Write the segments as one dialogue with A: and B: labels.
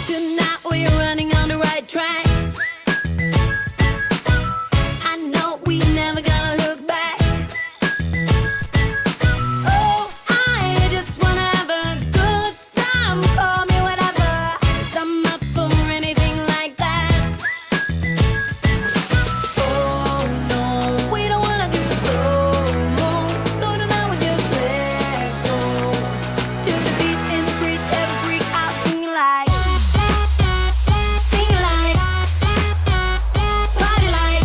A: Tonight we're running on the right track. I know we never gonna look back. Oh, I just wanna have a good time. Call me whatever, 'cause I'm up for anything like that. Oh no, we don't wanna do slow-mo, so tonight we just let go. To the beat and freak, every freak out, singing like, party like,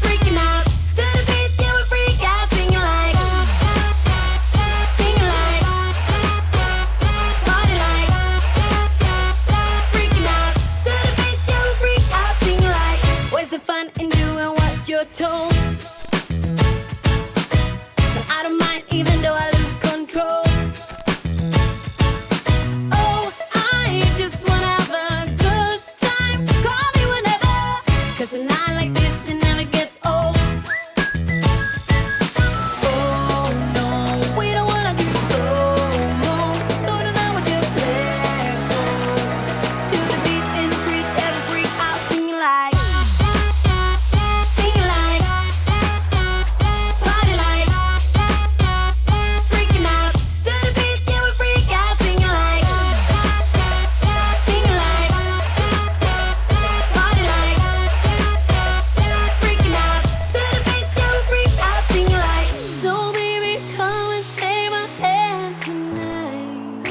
A: freaking out. To the beat, yeah, we freak out, singing like, party like, freaking out. To the beat, yeah, we freak out, singing like. Where's the fun in doing what you're told? But I don't mind even though I lose control. Oh, I just wanna have a good time, so call me whenever, 'cause a night like this, it never gets old. Oh no, we don't wanna do slow-mo, so tonight we just let go. To the beat and freak, every freak out, singing like, party like, freaking out. To the beat, yeah, we freak out, singing like, party like, freaking out. To the beat, yeah, we freak out, singing like. So baby, come and take my hand tonight,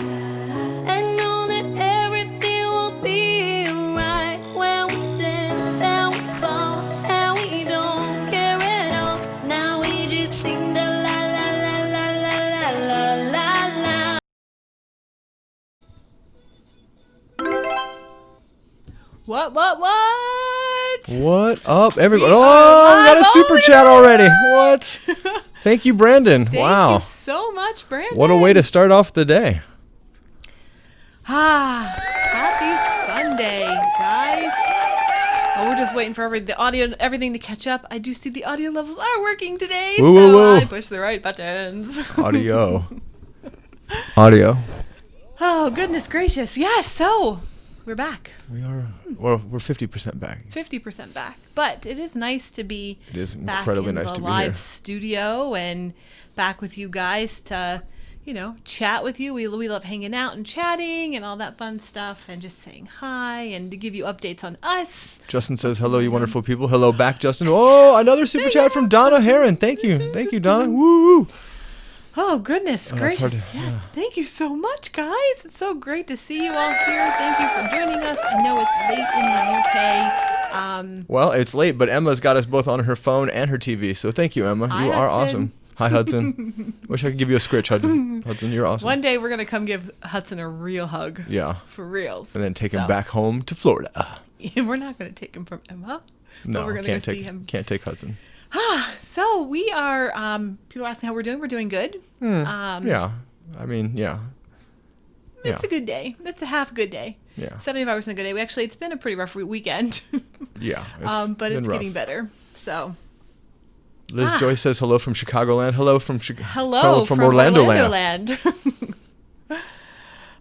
A: and know that everything will be alright when we dance and we fall and we don't care at all. Now we just sing the la la la la la la la la la.
B: What?
C: What up, everybody?
B: We are
C: Oh, we got a
B: live
C: super chat already. What? Thank you, Brandon.
B: Thank
C: Wow.
B: you so much, Brandon.
C: What a way to start off the day.
B: Happy Sunday, guys. Oh, we're just waiting for everything to catch up. I do see the audio levels are working today,
C: Woo,
B: so
C: woo, woo.
B: I pushed the right buttons.
C: Audio. Audio.
B: Oh, goodness gracious. Yes, so we're back.
C: We are. Well, we're 50% back.
B: 50% back. But it is nice to be
C: It is
B: back
C: incredibly
B: in
C: nice
B: the
C: to be
B: live
C: here.
B: studio and back with you guys to, chat with you. We love hanging out and chatting and all that fun stuff and just saying hi and to give you updates on us.
C: Justin says, hello, you wonderful people. Hello back, Justin. Oh, another super chat from Donna Heron. Thank you. Thank you, Donna. Woo!
B: Oh, goodness
C: Oh, that's
B: gracious.
C: hard to-
B: yeah.
C: yeah.
B: Thank you so much, guys. It's so great to see you all here. Thank you for joining us. I know it's late in the UK.
C: Well, it's late, but Emma's got us both on her phone and her TV. So thank you, Emma.
B: Hi,
C: You are
B: Hudson.
C: awesome. Hi, Hudson. Wish I could give you a scritch, Hudson. Hudson, you're awesome.
B: One day we're going to come give Hudson a real hug.
C: Yeah.
B: For reals.
C: And then take him
B: So-
C: back home to Florida.
B: We're not going to take him from Emma.
C: No,
B: but we're going to
C: can't
B: go
C: take
B: see him.
C: Can't take Hudson.
B: So we are, people are asking how we're doing. We're doing good.
C: Yeah. I mean, yeah.
B: It's a good day. It's a half good day.
C: Yeah.
B: 75% a good day. It's been a pretty rough weekend.
C: Yeah.
B: But
C: been
B: it's
C: rough.
B: getting better. So.
C: Liz Joyce says hello from Chicagoland. Hello from
B: Hello
C: from Orlando Land.
B: Land.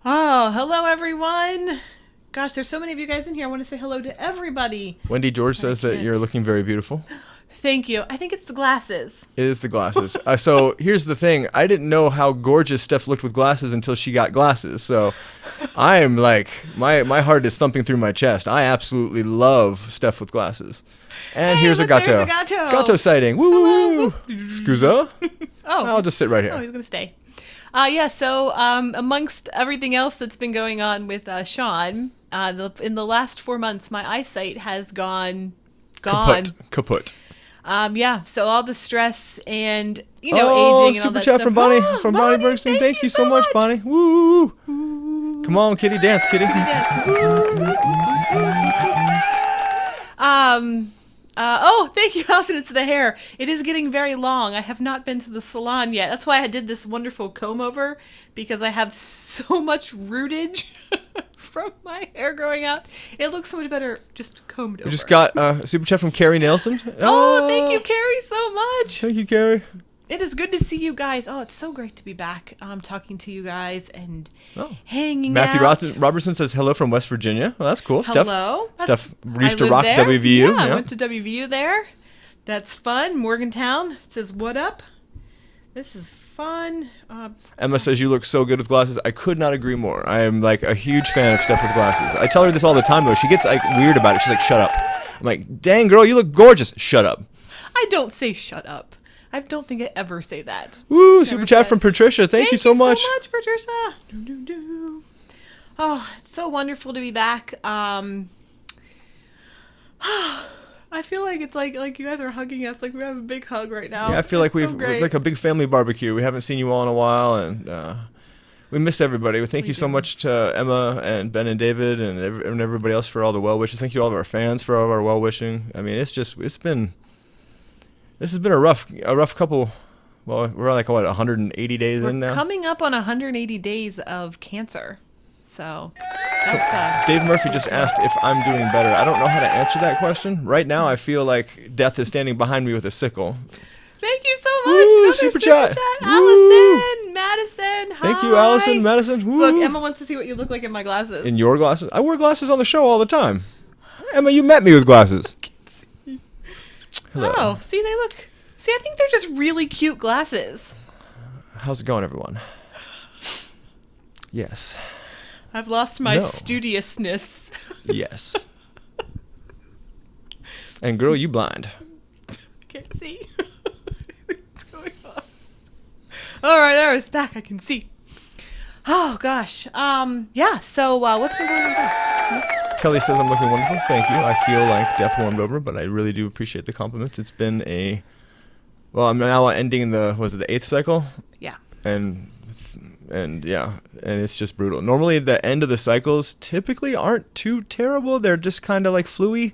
B: Oh, hello everyone. Gosh, there's so many of you guys in here. I want to say hello to everybody.
C: Wendy George says that
B: can't.
C: you're looking very beautiful.
B: Thank you. I think it's the glasses.
C: It is the glasses. So here's the thing. I didn't know how gorgeous Steph looked with glasses until she got glasses. So I am like, my heart is thumping through my chest. I absolutely love Steph with glasses. And
B: Hey,
C: here's a
B: look, there's
C: gato.
B: a gato.
C: Gato sighting. Woo!
B: Hello.
C: Scusa?
B: Oh.
C: I'll just sit right here.
B: Oh, he's going to stay. So amongst everything else that's been going on with Sean, in the last 4 months, my eyesight has gone.
C: Kaput.
B: So all the stress and, aging
C: Oh,
B: and all
C: super
B: that
C: chat
B: stuff.
C: from Bonnie,
B: Oh,
C: from Bonnie Bernstein. Thank you so much, Bonnie. Woo! Come on, kitty, dance, kitty.
B: Thank you, Allison. It's the hair. It is getting very long. I have not been to the salon yet. That's why I did this wonderful comb over, because I have so much rootage from my hair growing out. It looks so much better just combed over.
C: We just got a super chat from Carrie Nelson.
B: Oh, thank you, Carrie, so much.
C: Thank you, Carrie.
B: It is good to see you guys. Oh, it's so great to be back talking to you guys and hanging
C: Matthew
B: out.
C: Robertson says hello from West Virginia. Well, that's cool.
B: Hello.
C: Steph used
B: I
C: to rock
B: lived there.
C: WVU.
B: Yeah, I went to WVU there. That's fun. Morgantown says, what up? This is fun.
C: Emma says, you look so good with glasses. I could not agree more. I am like a huge fan of Steph with glasses. I tell her this all the time, though. She gets like weird about it. She's like, shut up. I'm like, dang, girl, you look gorgeous. Shut up.
B: I don't say shut up. I don't think I ever say that.
C: Woo, super chat from Patricia. Thank you so much.
B: Thank you so much, Patricia. Oh, it's so wonderful to be back. I feel like it's like you guys are hugging us. Like we have a big hug right now.
C: Yeah, I feel like
B: we've
C: like a big family barbecue. We haven't seen you all in a while, and we miss everybody. Thank you so much to Emma and Ben and David and everybody else for all the well wishes. Thank you to all of our fans for all of our well wishing. I mean, this has been a rough couple. Well, we're like 180 days in now.
B: Coming up on 180 days of cancer. So that's,
C: Dave Murphy just asked if I'm doing better. I don't know how to answer that question. Right now, I feel like death is standing behind me with a sickle.
B: Thank you so much.
C: Woo, super chat.
B: Allison, Madison. Hi.
C: Thank you, Allison, Madison. Woo.
B: Look, Emma wants to see what you look like in my glasses.
C: In your glasses? I wear glasses on the show all the time. Emma, you met me with glasses. Hello.
B: Oh, see, they look. See, I think they're just really cute glasses.
C: How's it going, everyone? Yes.
B: I've lost my
C: No.
B: studiousness.
C: Yes. And girl, you blind.
B: Can't see. What's going on? All right, there it's back. I can see. Oh gosh. Yeah. So what's been going on with us?
C: Kelly says I'm looking wonderful. Thank you. I feel like death warmed over, but I really do appreciate the compliments. It's been I'm now ending the 8th cycle.
B: Yeah.
C: And yeah, and it's just brutal. Normally the end of the cycles typically aren't too terrible. They're just kind of like fluey,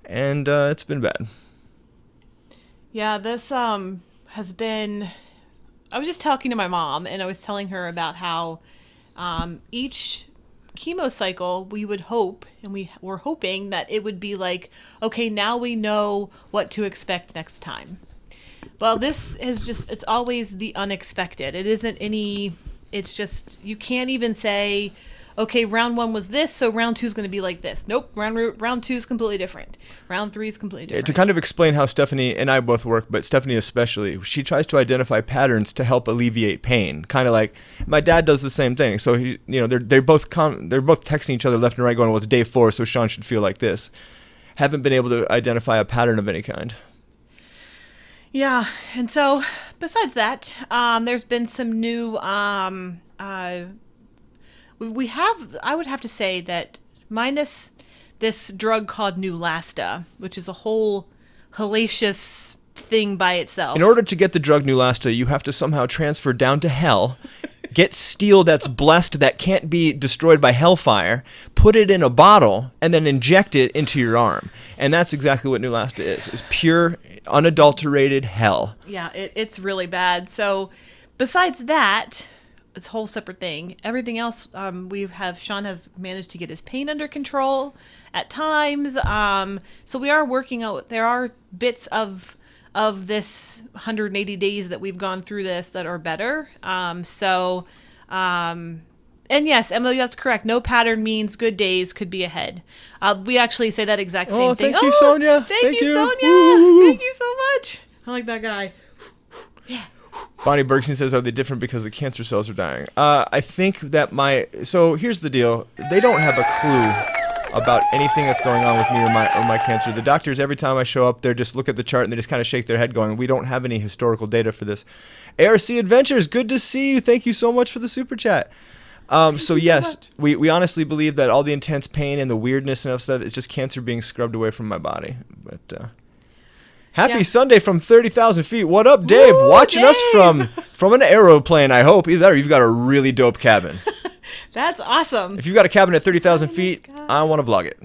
C: and it's been bad.
B: Yeah, this has been. I was just talking to my mom, and I was telling her about how each chemo cycle we would hope, and we were hoping that it would be like, okay, now we know what to expect next time. Well, this is just, it's always the unexpected. It isn't any, it's just, you can't even say, okay, round 1 was this, so round 2 is going to be like this. Nope, round 2 is completely different. Round 3 is completely different.
C: To kind of explain how Stephanie and I both work, but Stephanie especially, she tries to identify patterns to help alleviate pain. Kind of like my dad does the same thing. So they're both texting each other left and right, going, "Well, it's day 4, so Sean should feel like this." Haven't been able to identify a pattern of any kind.
B: Yeah, and so besides that, there's been some new. I would have to say that minus this drug called Neulasta, which is a whole hellacious thing by itself.
C: In order to get the drug Neulasta, you have to somehow transfer down to hell, get steel that's blessed that can't be destroyed by hellfire, put it in a bottle, and then inject it into your arm. And that's exactly what Neulasta is. It's pure, unadulterated hell.
B: Yeah, it's really bad. So besides that, it's a whole separate thing. Everything else, Sean has managed to get his pain under control at times. So we are working out. There are bits of this 180 days that we've gone through this that are better. And yes, Emily, that's correct. No pattern means good days could be ahead. We actually say that exact same thing.
C: Thank you, Sonia.
B: Thank you, Sonia.
C: Woo.
B: Thank you so much. I like that guy. Yeah.
C: Bonnie Bergson says, are they different because the cancer cells are dying? I think that so here's the deal. They don't have a clue about anything that's going on with me or my cancer. The doctors, every time I show up, they just look at the chart and they just kind of shake their head going, we don't have any historical data for this. ARC Adventures, good to see you. Thank you so much for the super chat. So yes, we honestly believe that all the intense pain and the weirdness and stuff is just cancer being scrubbed away from my body. But happy Sunday from 30,000 feet. What up, Dave?
B: Woo,
C: Watching
B: Dave!
C: us from an aeroplane, I hope. Either that or you've got a really dope cabin.
B: That's awesome.
C: If you've got a cabin at 30,000 feet, I want to vlog it.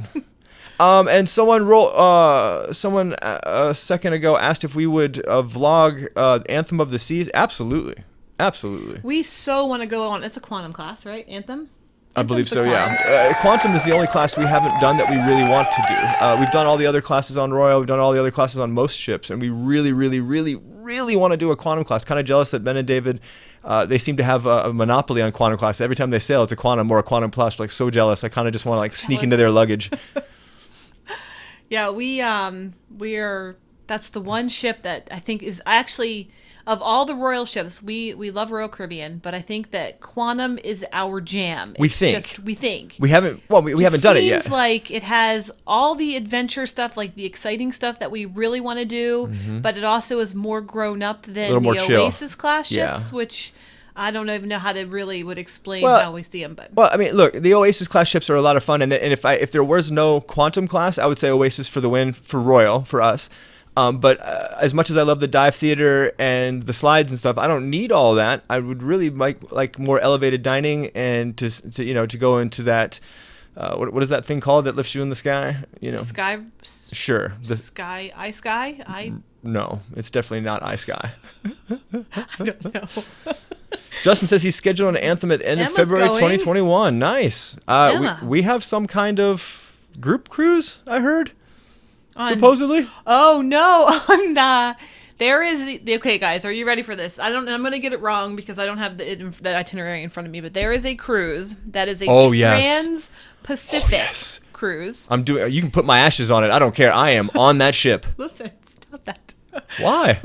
C: And someone a second ago asked if we would vlog Anthem of the Seas. Absolutely. Absolutely.
B: We so want to go on. It's a quantum class, right? Anthem?
C: I believe so, yeah. Quantum is the only class we haven't done that we really want to do. We've done all the other classes on Royal. We've done all the other classes on most ships. And we really, really, really, really want to do a quantum class. Kind of jealous that Ben and David, they seem to have a monopoly on quantum class. Every time they sail, it's a quantum or a quantum plus. Like, so jealous. I kind of just want to like sneak into their luggage.
B: Yeah, we are. That's the one ship that I think is actually, of all the Royal ships, we love Royal Caribbean, but I think that Quantum is our jam.
C: We
B: It's
C: think.
B: just- we think.
C: We haven't done it yet.
B: Seems like it has all the adventure stuff, like the exciting stuff that we really want to do, but it also is more grown up than
C: little
B: the
C: more chill.
B: Oasis class
C: Yeah.
B: ships, which I don't even know how to really would explain
C: Well,
B: how we see them. But
C: Well, I mean, look, the Oasis class ships are a lot of fun, and if there was no quantum class, I would say Oasis for the win for Royal for us. But as much as I love the dive theater and the slides and stuff, I don't need all that. I would really like more elevated dining and to go into that. What is that thing called that lifts you in the sky?
B: Sky,
C: Sure. No, it's definitely not iSky.
B: I don't know.
C: Justin says he's scheduled an Anthem at the end of
B: Emma's
C: February
B: going.
C: 2021. Nice.
B: Emma.
C: We have some kind of group cruise, I heard.
B: On-
C: Supposedly.
B: Oh no! There is okay, guys. Are you ready for this? I'm gonna get it wrong because I don't have the itinerary in front of me. But there is a cruise that is a trans-Pacific cruise.
C: You can put my ashes on it. I don't care. I am on that ship.
B: Listen, stop that.
C: Why?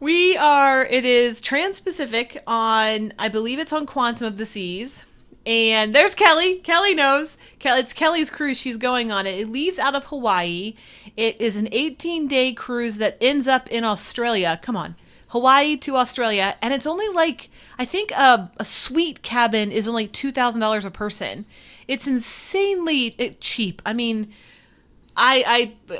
B: It is trans-Pacific on, I believe it's on Quantum of the Seas. And there's Kelly. Kelly knows. It's Kelly's cruise. She's going on it. It leaves out of Hawaii. It is an 18-day cruise that ends up in Australia. Come on. Hawaii to Australia. And it's only like, I think a suite cabin is only $2,000 a person. It's insanely cheap. I mean,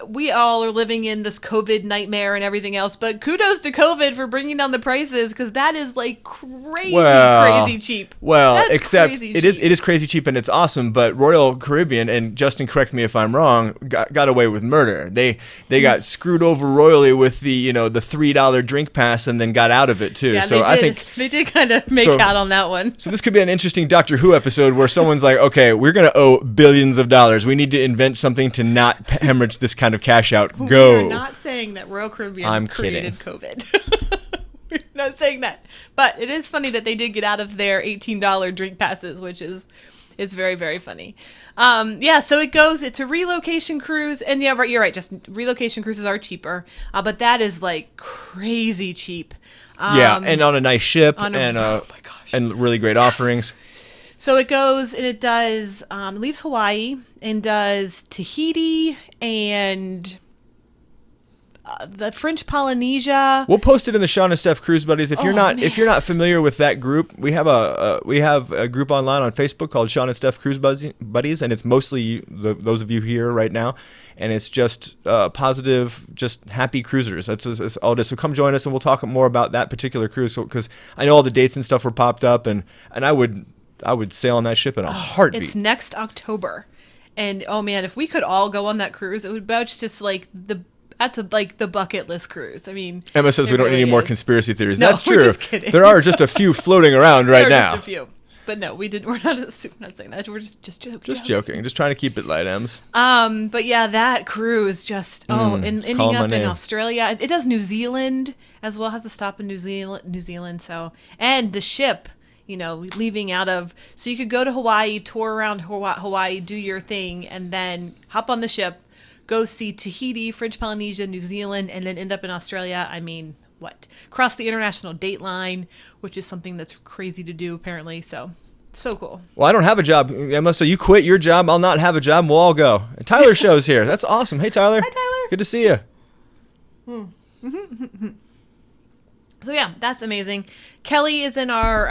B: we all are living in this COVID nightmare and everything else, but kudos to COVID for bringing down the prices because that is like crazy cheap.
C: Well,
B: That's
C: except
B: crazy
C: it
B: cheap.
C: is crazy cheap and it's awesome. But Royal Caribbean, and Justin, correct me if I'm wrong, got away with murder. They got screwed over royally with the $3 drink pass and then got out of it too.
B: Yeah,
C: So I think
B: they did kind of make out on that one.
C: So this could be an interesting Doctor Who episode where someone's like, okay, we're going to owe billions of dollars. We need to invent something to not hemorrhage this kind of cash out. Go.
B: We're not saying that Royal Caribbean
C: I'm
B: created
C: kidding.
B: COVID. We're not saying that. But it is funny that they did get out of their $18 drink passes, which is very, very funny. So it's a relocation cruise. And yeah, right, you're right. Just relocation cruises are cheaper. But that is like crazy cheap.
C: And on a nice ship
B: oh my gosh.
C: and really great offerings.
B: So it goes and it does, leaves Hawaii and does Tahiti and the French Polynesia.
C: We'll post it in the Sean and Steph Cruise Buddies. If you're not familiar with that group, we have a group online on Facebook called Sean and Steph Cruise Buddies, and it's mostly those of you here right now, and it's just positive, just happy cruisers. That's all it is. So come join us, and we'll talk more about that particular cruise. Because I know all the dates and stuff were popped up, and I would sail on that ship in a heartbeat.
B: It's next October. And oh man, if we could all go on that cruise, it would be just like that's like the bucket list cruise. I mean,
C: Emma says we don't need any more
B: is.
C: conspiracy theories.
B: No,
C: That's
B: we're
C: true.
B: just kidding.
C: There are just a few floating around right
B: there are
C: now.
B: just a few. But no, we're not saying that. We're just joking.
C: Just joking. Just trying to keep it light, Ems.
B: But yeah, that cruise just ending
C: calling my
B: up in
C: name.
B: Australia. It does New Zealand as well. Has a stop in New Zealand. So, and the ship, leaving out of, so you could go to Hawaii, tour around Hawaii, do your thing, and then hop on the ship, go see Tahiti, French Polynesia, New Zealand, and then end up in Australia. I mean, cross the international date line, which is something that's crazy to do apparently. So cool.
C: Well, I don't have a job, Emma, so you quit your job. I'll not have a job. We'll all go. And Tyler show's here. That's awesome. Hey, Tyler.
B: Hi, Tyler.
C: Good to see you.
B: So yeah, that's amazing. Kelly is in our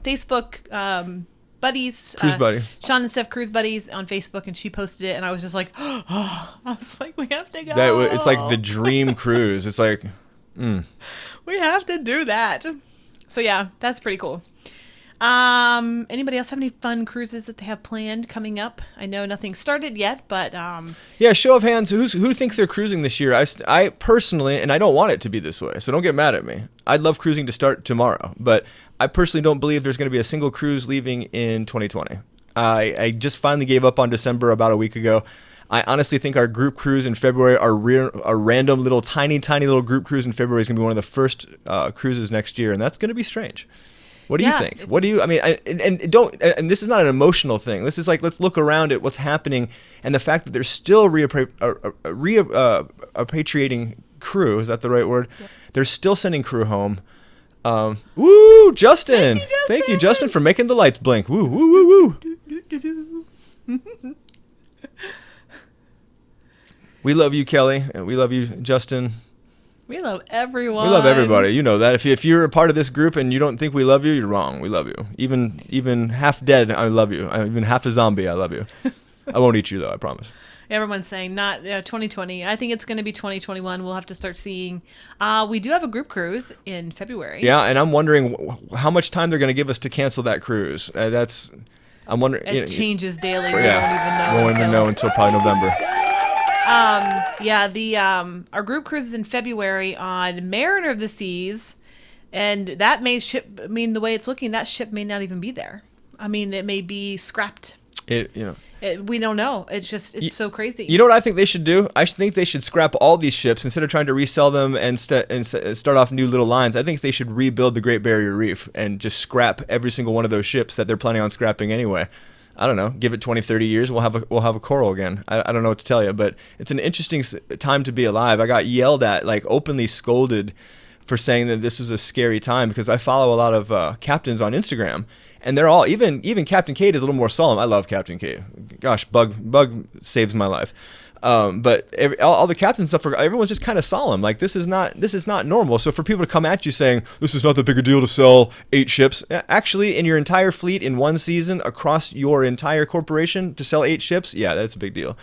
B: Facebook buddies,
C: Cruise buddy.
B: Sean and Steph Cruise Buddies on Facebook, and she posted it, and I was just like, I was like, we have to go.
C: It's like the dream cruise. It's like,
B: we have to do that. So yeah, that's pretty cool. Anybody else have any fun cruises that they have planned coming up? I know nothing started yet, but
C: yeah. Show of hands. Who thinks they're cruising this year? I personally, and I don't want it to be this way, so don't get mad at me. I'd love cruising to start tomorrow, but I personally don't believe there's going to be a single cruise leaving in 2020. I just finally gave up on December about a week ago. I honestly think our group cruise in February, our random little tiny little group cruise in February is going to be one of the first cruises next year, and that's going to be strange. What do you think? What do you? I mean, and this is not an emotional thing. This is like, let's look around at what's happening, and the fact that they're still repatriating crew. Is that the right word? Yep. They're still sending crew home. Woo, Justin! Thank you, Justin, for making the lights blink. Woo, woo, woo, woo. We love you, Kelly. We love you, Justin.
B: We love everyone.
C: We love everybody. You know that. If you're a part of this group and you don't think we love you, you're wrong. We love you. Even half dead, I love you. Even half a zombie, I love you. I won't eat you, though, I promise.
B: Everyone's saying not 2020. I think it's going to be 2021. We'll have to start seeing. We do have a group cruise in February.
C: Yeah, and I'm wondering how much time they're going to give us to cancel that cruise. I'm wondering.
B: It changes daily. We
C: don't even know until probably November.
B: Our group cruise is in February on Mariner of the Seas, and that may ship. I mean, the way it's looking, that ship may not even be there. I mean, it may be scrapped. We don't know. It's so crazy.
C: You know what I think they should do? I think they should scrap all these ships instead of trying to resell them and start off new little lines. I think they should rebuild the Great Barrier Reef and just scrap every single one of those ships that they're planning on scrapping anyway. I don't know. Give it 20, 30 years. We'll have a coral again. I don't know what to tell you, but it's an interesting time to be alive. I got yelled at, like openly scolded for saying that this was a scary time because I follow a lot of captains on Instagram, and they're all even Captain Kate is a little more solemn. I love Captain Kate. Gosh, Bug saves my life. But all the captain stuff, everyone's just kind of solemn. Like this is not normal. So for people to come at you saying this is not that big a deal to sell 8 ships, actually in your entire fleet in one season across your entire corporation to sell 8 ships, yeah, that's a big deal.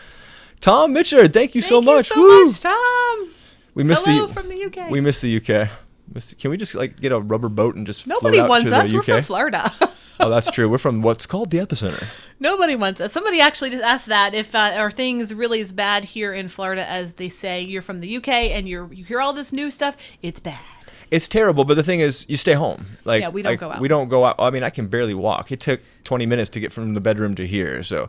C: Tom Mitchell, thank you so much.
B: Thank you so much, Tom.
C: We missed
B: Hello from the UK.
C: We miss the UK. Can we just like get a rubber boat and just
B: Nobody
C: float out
B: wants
C: to
B: us.
C: the UK?
B: We're from Florida.
C: Oh, that's true. We're from what's called the epicenter.
B: Nobody wants us. Somebody actually just asked that if are things really as bad here in Florida as they say. You're from the UK and you hear all this new stuff. It's bad.
C: It's terrible, but the thing is, you stay home. Like,
B: yeah, we don't go out.
C: We don't go out. I mean, I can barely walk. It took 20 minutes to get from the bedroom to here. So,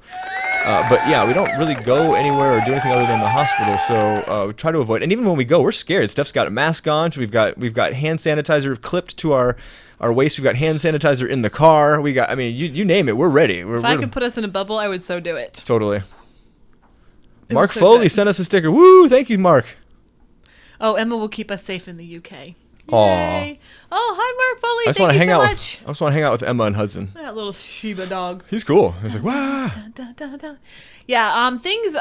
C: but yeah, we don't really go anywhere or do anything other than the hospital. So we try to avoid. And even when we go, we're scared. Steph's got a mask on. So we've got hand sanitizer clipped to our waist. We've got hand sanitizer in the car. We got. I mean, you name it. We're ready.
B: If I could put us in a bubble, I would so do it.
C: Totally. Mark Foley sent us a sticker. Woo! Thank you, Mark.
B: Oh, Emma will keep us safe in the UK.
C: Aww.
B: Oh, hi, Mark Foley.
C: I just want to hang out. I just want to hang out with Emma and Hudson.
B: That little Shiba dog.
C: He's cool. He's like, wow.
B: Yeah. Things.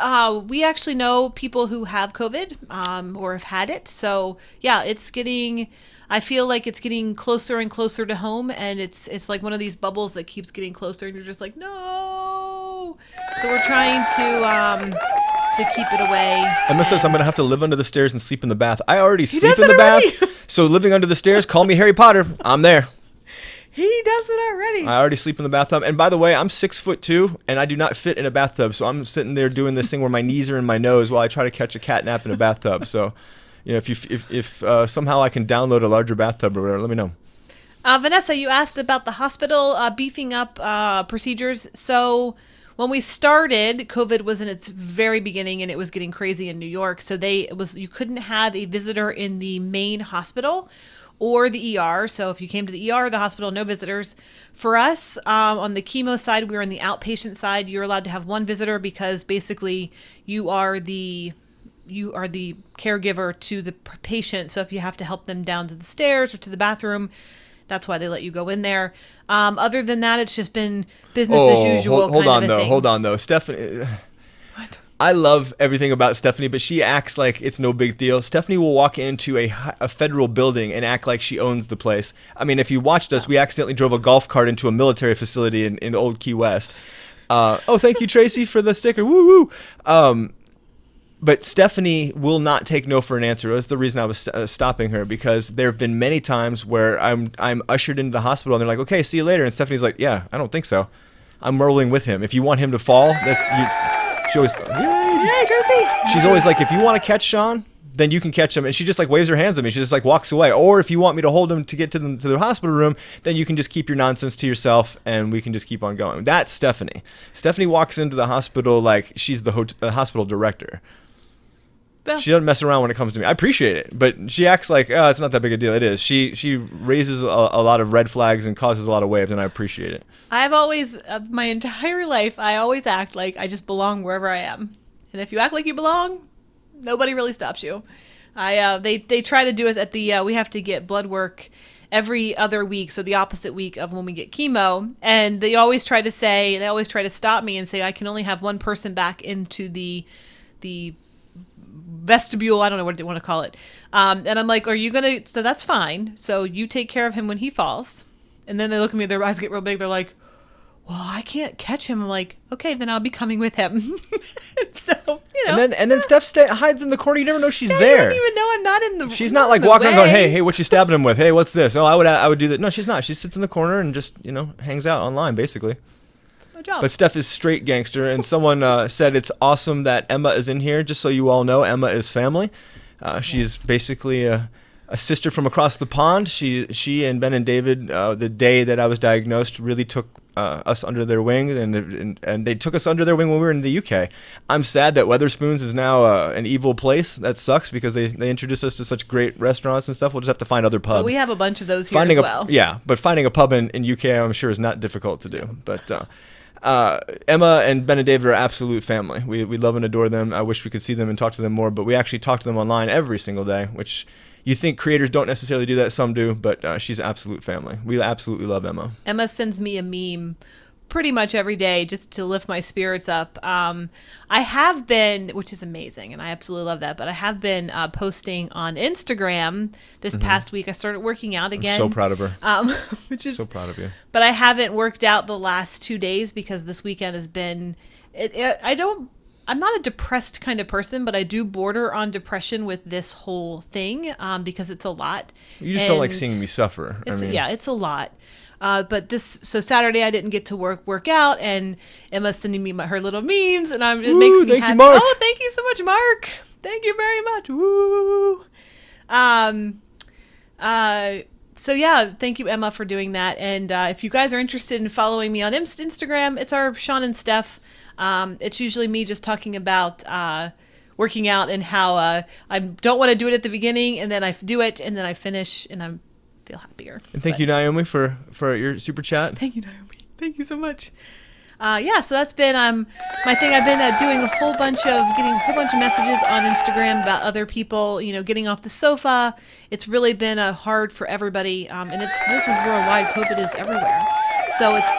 B: We actually know people who have COVID, or have had it. So yeah, it's getting. I feel like it's getting closer and closer to home, and it's like one of these bubbles that keeps getting closer, and you're just like, no. So we're trying to keep it away.
C: Emma says I'm gonna have to live under the stairs and sleep in the bath. I already sleep in the bath, so living under the stairs. Call me Harry Potter. I'm there.
B: He does it already.
C: I already sleep in the bathtub. And by the way, I'm 6'2", and I do not fit in a bathtub. So I'm sitting there doing this thing where my knees are in my nose while I try to catch a cat nap in a bathtub. So, you know, if somehow I can download a larger bathtub or whatever, let me know.
B: Vanessa, you asked about the hospital beefing up procedures. So when we started, COVID was in its very beginning, and it was getting crazy in New York. So you couldn't have a visitor in the main hospital or the ER. So if you came to the ER or the hospital, no visitors. For us, on the chemo side, we were on the outpatient side. You're allowed to have one visitor because basically you are the caregiver to the patient. So if you have to help them down to the stairs or to the bathroom, that's why they let you go in there. Other than that, it's just been business as usual.
C: Hold on though. Stephanie. What? I love everything about Stephanie, but she acts like it's no big deal. Stephanie will walk into a federal building and act like she owns the place. I mean, if you watched us, we accidentally drove a golf cart into a military facility in Old Key West. Thank you, Tracy, for the sticker. Woo woo. But Stephanie will not take no for an answer. That's the reason I was stopping her, because there have been many times where I'm ushered into the hospital and they're like, "Okay, see you later." And Stephanie's like, "Yeah, I don't think so. I'm rolling with him. If you want him to fall, she always, yay,
B: Tracy.
C: She's always like, "If you want to catch Sean, then you can catch them. And she just like waves her hands at me. She just like walks away. Or if you want me to hold them to get to them to the hospital room, then you can just keep your nonsense to yourself and we can just keep on going. That's Stephanie. Stephanie walks into the hospital like she's the hospital director.
B: Yeah.
C: She doesn't mess around when it comes to me. I appreciate it, but she acts like, oh, it's not that big a deal. It is. She raises a lot of red flags and causes a lot of waves, and I appreciate it.
B: I've always, my entire life, I always act like I just belong wherever I am. And if you act like you belong, nobody really stops you. They try to do us at the, we have to get blood work every other week, so the opposite week of when we get chemo. And they always try to stop me and say, I can only have one person back into the vestibule, I don't know what they want to call it. And I'm like, are you going to, so that's fine. So you take care of him when he falls. And then they look at me, their eyes get real big. They're like, well, I can't catch him. I'm like, okay, then I'll be coming with him. So,
C: And then Steph hides in the corner. You never know she's
B: I
C: there.
B: don't even know I'm not in the
C: She's not like walking around going, hey, what you stabbing him with? Hey, what's this? Oh, I would do that. No, she's not. She sits in the corner and just, hangs out online, basically.
B: It's my job.
C: But Steph is straight gangster, and someone said it's awesome that Emma is in here. Just so you all know, Emma is family. She's basically a sister from across the pond. She and Ben and David, the day that I was diagnosed, really took us under their wing, and they took us under their wing when we were in the UK. I'm sad that Weatherspoons is now an evil place. That sucks because they introduced us to such great restaurants and stuff. We'll just have to find other pubs.
B: But we have a bunch of those here as well.
C: But finding a pub in UK, I'm sure, is not difficult to do. But Emma and Ben and David are absolute family. We love and adore them. I wish we could see them and talk to them more, but we actually talk to them online every single day, which you think creators don't necessarily do that. Some do, but she's absolute family. We absolutely love Emma.
B: Emma sends me a meme pretty much every day just to lift my spirits up. I have been, which is amazing, and I absolutely love that, but I have been posting on Instagram this past week. I started working out again.
C: I'm so proud of her.
B: Which is
C: so proud of you.
B: But I haven't worked out the last 2 days because this weekend has been, I'm not a depressed kind of person, but I do border on depression with this whole thing because it's a lot.
C: You just don't like seeing me suffer.
B: It's a lot. But so Saturday I didn't get to work out, and Emma's sending me her little memes, and it makes me happy.
C: Mark.
B: Oh, thank you so much, Mark. Thank you very much. Woo. So yeah, thank you, Emma, for doing that. And if you guys are interested in following me on Instagram, it's our Sean and Steph. It's usually me just talking about working out and how I don't want to do it at the beginning, and then I do it, and then I finish, and I feel happier.
C: And thank you, Naomi, for your super chat.
B: Thank you, Naomi. Thank you so much. So that's been my thing. I've been getting a whole bunch of messages on Instagram about other people, getting off the sofa. It's really been hard for everybody, and this is worldwide. COVID is everywhere. So it's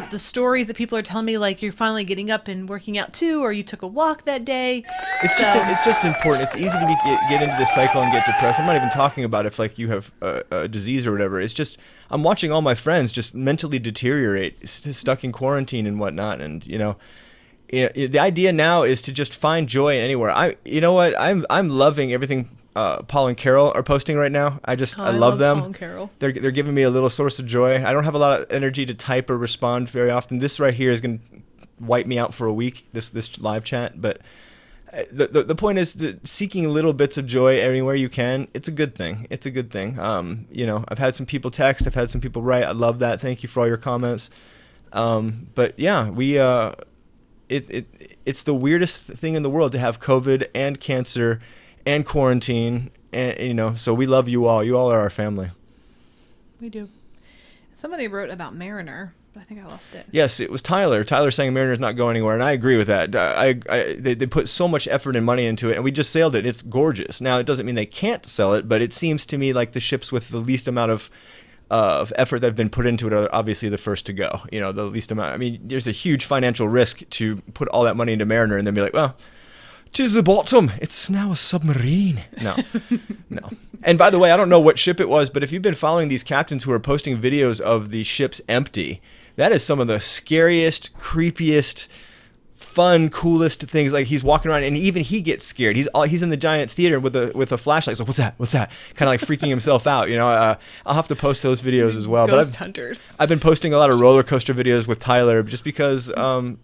B: the stories that people are telling me, like, you're finally getting up and working out too, or you took a walk that day.
C: It's just important. It's easy to get into this cycle and get depressed. I'm not even talking about if like you have a disease or whatever. It's just I'm watching all my friends just mentally deteriorate, stuck in quarantine and whatnot. And the idea now is to just find joy anywhere. I'm loving everything Paul and Carol are posting right now. I love them.
B: Paul and Carol.
C: They're giving me a little source of joy. I don't have a lot of energy to type or respond very often. This right here is going to wipe me out for a week, this live chat. But the point is seeking little bits of joy anywhere you can. It's a good thing. I've had some people text. I've had some people write. I love that. Thank you for all your comments. But yeah, it's the weirdest thing in the world to have COVID and cancer and quarantine, and so we love you all. You all are our family.
B: We do. Somebody wrote about Mariner, but I think I lost it.
C: Yes, it was Tyler. Tyler saying Mariner's not going anywhere, and I agree with that. They put so much effort and money into it, and we just sailed it. It's gorgeous. Now, it doesn't mean they can't sell it, but it seems to me like the ships with the least amount of effort that have been put into it are obviously the first to go. The least amount. I mean, there's a huge financial risk to put all that money into Mariner and then be like, well, 'tis the bottom. It's now a submarine. No. And by the way, I don't know what ship it was, but if you've been following these captains who are posting videos of the ships empty, that is some of the scariest, creepiest fun, coolest things. Like he's walking around and even he gets scared. He's in the giant theater with a flashlight. So what's that? Kind of like freaking himself out. I'll have to post those videos as well.
B: Ghost hunters.
C: I've been posting a lot of roller coaster videos with Tyler just because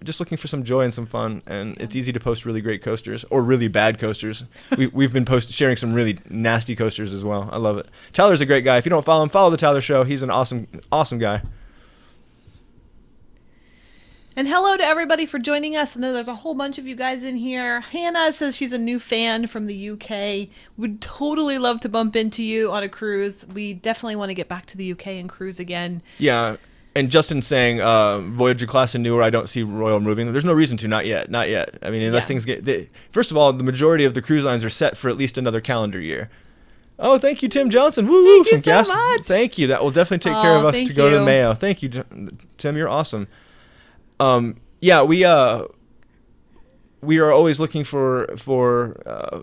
C: just looking for some joy and some fun. And it's easy to post really great coasters or really bad coasters. We've been sharing some really nasty coasters as well. I love it. Tyler's a great guy. If you don't follow him, follow the Tyler Show. He's an awesome guy.
B: And hello to everybody for joining us. I know there's a whole bunch of you guys in here. Hannah says she's a new fan from the UK. Would totally love to bump into you on a cruise. We definitely want to get back to the UK and cruise again.
C: Yeah. And Justin saying Voyager class and newer, I don't see Royal moving. There's no reason to, not yet. I mean, unless things get... First of all, the majority of the cruise lines are set for at least another calendar year. Oh, thank you, Tim Johnson. Woo-woo,
B: thank you so much.
C: Thank you. That will definitely take care of us to go to Mayo. Thank you, Tim. You're awesome. We are always looking for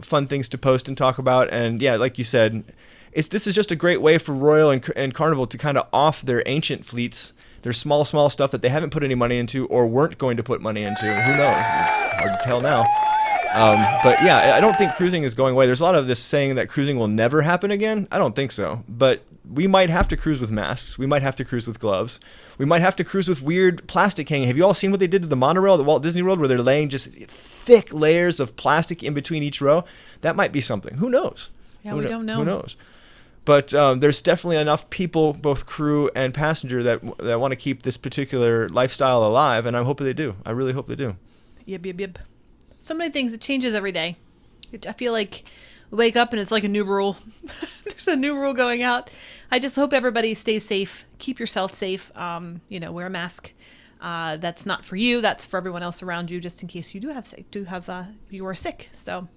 C: fun things to post and talk about, and like you said, this is just a great way for Royal and Carnival to kind of off their ancient fleets, their small stuff that they haven't put any money into or weren't going to put money into. Who knows? It's hard to tell now. But I don't think cruising is going away. There's a lot of this saying that cruising will never happen again. I don't think so, but we might have to cruise with masks. We might have to cruise with gloves. We might have to cruise with weird plastic hanging. Have you all seen what they did to the monorail at Walt Disney World where they're laying just thick layers of plastic in between each row? That might be something. Who knows?
B: Yeah, we don't know.
C: Who knows? But there's definitely enough people, both crew and passenger, that want to keep this particular lifestyle alive, and I'm hoping they do. I really hope they do.
B: Yep. So many things. It changes every day. I feel like we wake up and it's like a new rule. There's a new rule going out. I just hope everybody stays safe. Keep yourself safe. Wear a mask. That's not for you. That's for everyone else around you, just in case you you are sick. So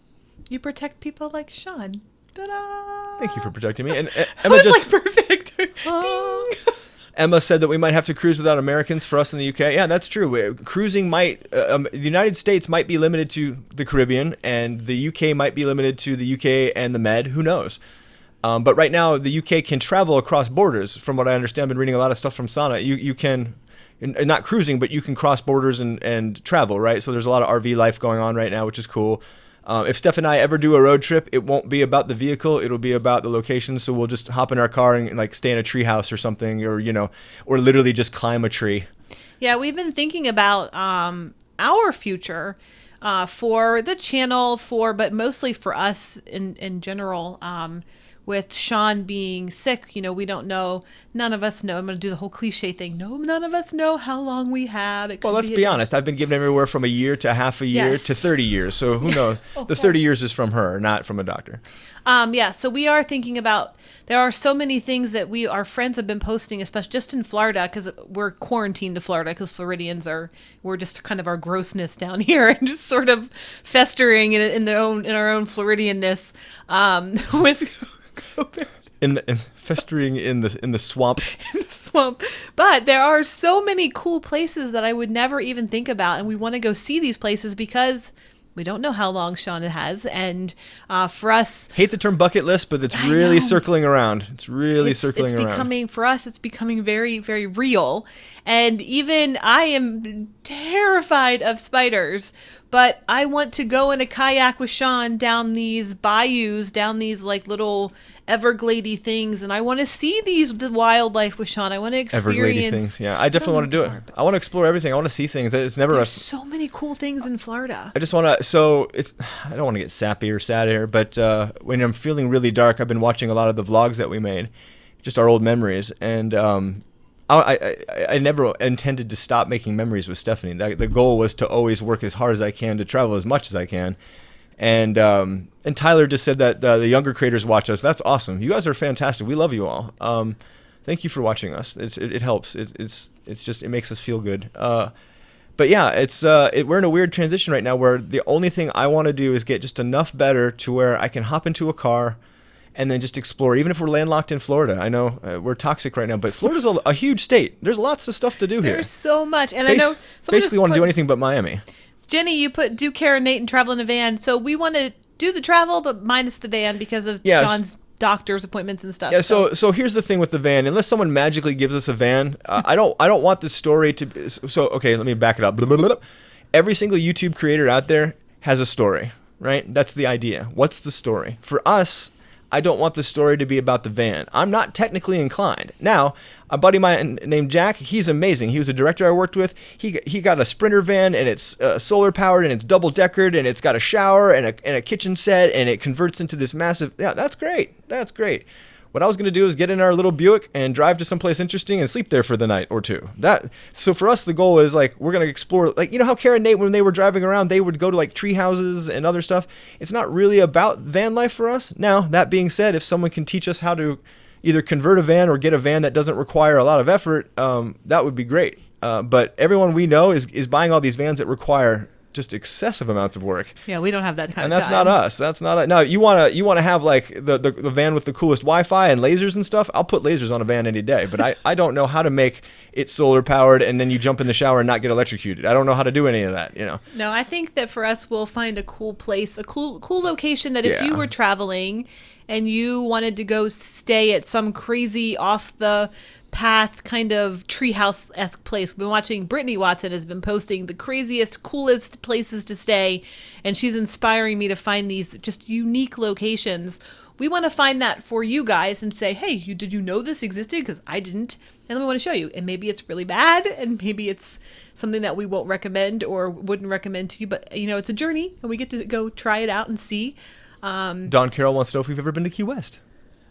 B: you protect people like Sean. Ta-da!
C: Thank you for protecting me. And
B: Emma just perfect. Ding.
C: Emma said that we might have to cruise without Americans for us in the UK. Yeah, that's true. Cruising the United States might be limited to the Caribbean, and the UK might be limited to the UK and the Med. Who knows? But right now, the UK can travel across borders. From what I understand, I've been reading a lot of stuff from Sana. You can, not cruising, but you can cross borders and travel, right? So there's a lot of RV life going on right now, which is cool. If Steph and I ever do a road trip, it won't be about the vehicle. It'll be about the location. So we'll just hop in our car and like stay in a tree house or something, or literally just climb a tree. Yeah,
B: we've been thinking about our future for the channel, but mostly for us in general. With Sean being sick, we don't know. None of us know. I'm going to do the whole cliche thing. No, none of us know how long we have.
C: Well, let's be honest. I've been given everywhere from a year to half a year to 30 years. So who knows? The 30 years is from her, not from a doctor.
B: So we are thinking about, there are so many things that our friends have been posting, especially just in Florida, because we're quarantined to Florida because Floridians we're just kind of our grossness down here and just sort of festering in our own Floridianness with
C: festering in the swamp.
B: In the swamp. But there are so many cool places that I would never even think about, and we want to go see these places because we don't know how long Sean has, and for us,
C: hate the term bucket list, but it's really circling around. It's becoming,
B: for us, it's becoming very, very real. And even I am terrified of spiders, but I want to go in a kayak with Sean down these bayous, down these like little Everglades things, and I want to see the wildlife with Sean. I want to experience
C: Everglades things. Yeah, I definitely want to do it. I want to explore everything. I want to see things. There's
B: so many cool things in Florida.
C: I just want to. So I don't want to get sappy or sad here, but when I'm feeling really dark, I've been watching a lot of the vlogs that we made, just our old memories, and I never intended to stop making memories with Stephanie. The goal was to always work as hard as I can to travel as much as I can. And Tyler just said that the younger creators watch us. That's awesome. You guys are fantastic. We love you all. Thank you for watching us. It helps. It makes us feel good. But yeah, we're in a weird transition right now where the only thing I want to do is get just enough better to where I can hop into a car and then just explore. Even if we're landlocked in Florida, I know we're toxic right now, but Florida's a huge state. There's lots of stuff to do here.
B: There's so much, and I know
C: basically want to do anything but Miami.
B: Jenny, you put do Kara, Nate, and travel in a van. So we want to do the travel, but minus the van because of Sean's doctor's appointments and stuff.
C: Yeah. So here's the thing with the van. Unless someone magically gives us a van, I don't want the story to. So okay, let me back it up. every single YouTube creator out there has a story, right? That's the idea. What's the story? For us, I don't want the story to be about the van. I'm not technically inclined. Now, a buddy of mine named Jack, he's amazing. He was a director I worked with. He got a Sprinter van, and it's solar powered, and it's double deckered, and it's got a shower and a kitchen set, and it converts into this massive. Yeah, that's great. That's great. What I was going to do is get in our little Buick and drive to someplace interesting and sleep there for the night or two. So for us, the goal is like, we're going to explore, like, you know how Kara and Nate, when they were driving around, they would go to like tree houses and other stuff. It's not really about van life for us. Now, that being said, if someone can teach us how to either convert a van or get a van that doesn't require a lot of effort, that would be great. But everyone we know is buying all these vans that require just excessive amounts of work.
B: Yeah, we don't have that kind of time.
C: And that's not us. That's not now. You wanna have like the van with the coolest Wi-Fi and lasers and stuff. I'll put lasers on a van any day. But I don't know how to make it solar powered and then you jump in the shower and not get electrocuted. I don't know how to do any of that.
B: No, I think that for us, we'll find a cool place, a cool location that if you were traveling and you wanted to go stay at some crazy off the path kind of treehouse-esque place. We've been watching Brittany Watson has been posting the craziest, coolest places to stay, and she's inspiring me to find these just unique locations. We want to find that for you guys and say, hey, did you know this existed? Because I didn't. And then we want to show you. And maybe it's really bad, and maybe it's something that we won't recommend or wouldn't recommend to you. But, it's a journey, and we get to go try it out and see.
C: Don Carroll wants to know if we've ever been to Key West.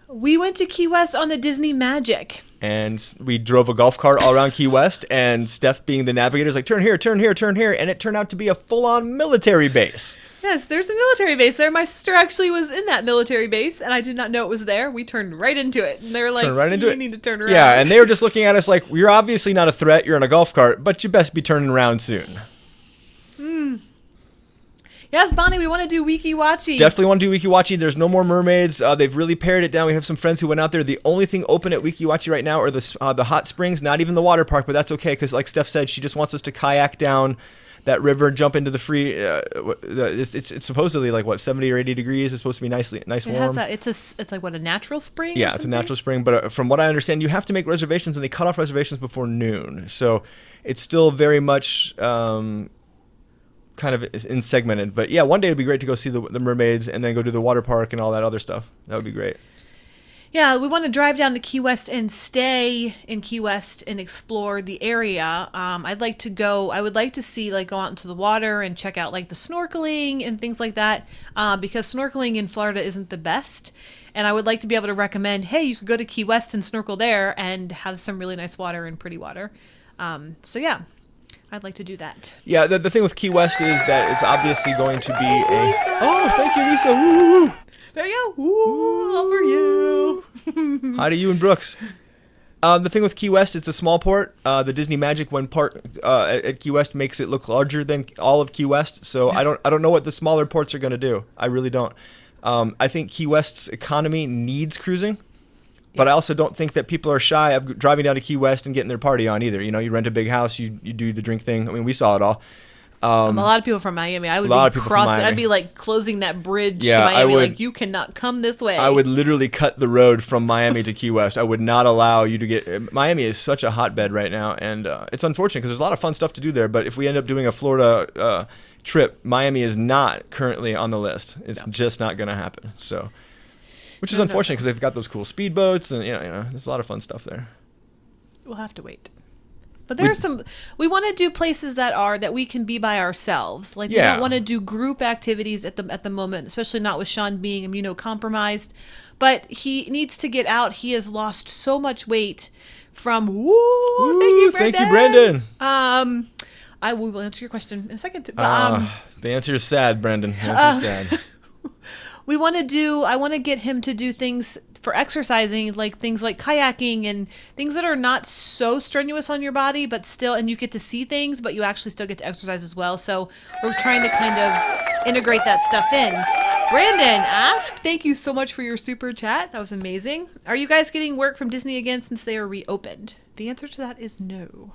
B: We went to Key West on the Disney Magic.
C: And we drove a golf cart all around Key West, and Steph, being the navigator, is like, turn here, turn here, turn here. And it turned out to be a full-on military base.
B: Yes, there's a military base there. My sister actually was in that military base, and I did not know it was there. We turned right into it. And they were like, you need to turn around.
C: Yeah, and they were just looking at us like, you're obviously not a threat. You're in a golf cart, but you best be turning around soon.
B: Yes, Bonnie, we want to do Wiki Watchy.
C: Definitely want to do Wiki Watchy. There's no more mermaids. They've really pared it down. We have some friends who went out there. The only thing open at Wiki Watchy right now are the hot springs, not even the water park, but that's okay because like Steph said, she just wants us to kayak down that river, jump into the free. It's supposedly like 70 or 80 degrees. It's supposed to be nice warm.
B: It's like what, a natural spring?
C: Yeah, it's a natural spring. But from what I understand, you have to make reservations, and they cut off reservations before noon. So it's still very much kind of in segmented. But yeah, one day it'd be great to go see the mermaids and then go to the water park and all that other stuff. That would be great.
B: Yeah, we want to drive down to Key West and stay in Key West and explore the area. I would like to see, go out into the water and check out, the snorkeling and things like that, because snorkeling in Florida isn't the best. And I would like to be able to recommend, hey, you could go to Key West and snorkel there and have some really nice water and pretty water. So, yeah, I'd like to do that.
C: Yeah, the thing with Key West is that it's obviously going to be a... Oh, thank you, Lisa. Woo, woo.
B: There you go. Woo, all for you.
C: Hi to you and Brooks. The thing with Key West, it's a small port. The Disney Magic One part at Key West makes it look larger than all of Key West. So I don't know what the smaller ports are going to do. I really don't. I think Key West's economy needs cruising. But I also don't think that people are shy of driving down to Key West and getting their party on either. You rent a big house, you do the drink thing. I mean, we saw it all.
B: A lot of people from Miami. I would be crossing. I'd be closing that bridge to Miami. You cannot come this way.
C: I would literally cut the road from Miami to Key West. I would not allow you to get. Miami is such a hotbed right now, and it's unfortunate because there's a lot of fun stuff to do there. But if we end up doing a Florida trip, Miami is not currently on the list. It's just not going to happen. So, which is unfortunate because they've got those cool speedboats, and there's a lot of fun stuff there.
B: We'll have to wait. But we want to do places that we can be by ourselves. We don't want to do group activities at the moment, especially not with Sean being immunocompromised. But he needs to get out. He has lost so much weight from thank you, Brandon. I will answer your question in a second.
C: The answer is sad, Brandon. The answer is sad.
B: I want to get him to do things for exercising, things like kayaking and things that are not so strenuous on your body, but still, and you get to see things, but you actually still get to exercise as well. So we're trying to kind of integrate that stuff in. Brandon asked, thank you so much for your super chat. That was amazing. Are you guys getting work from Disney again since they are reopened? The answer to that is no.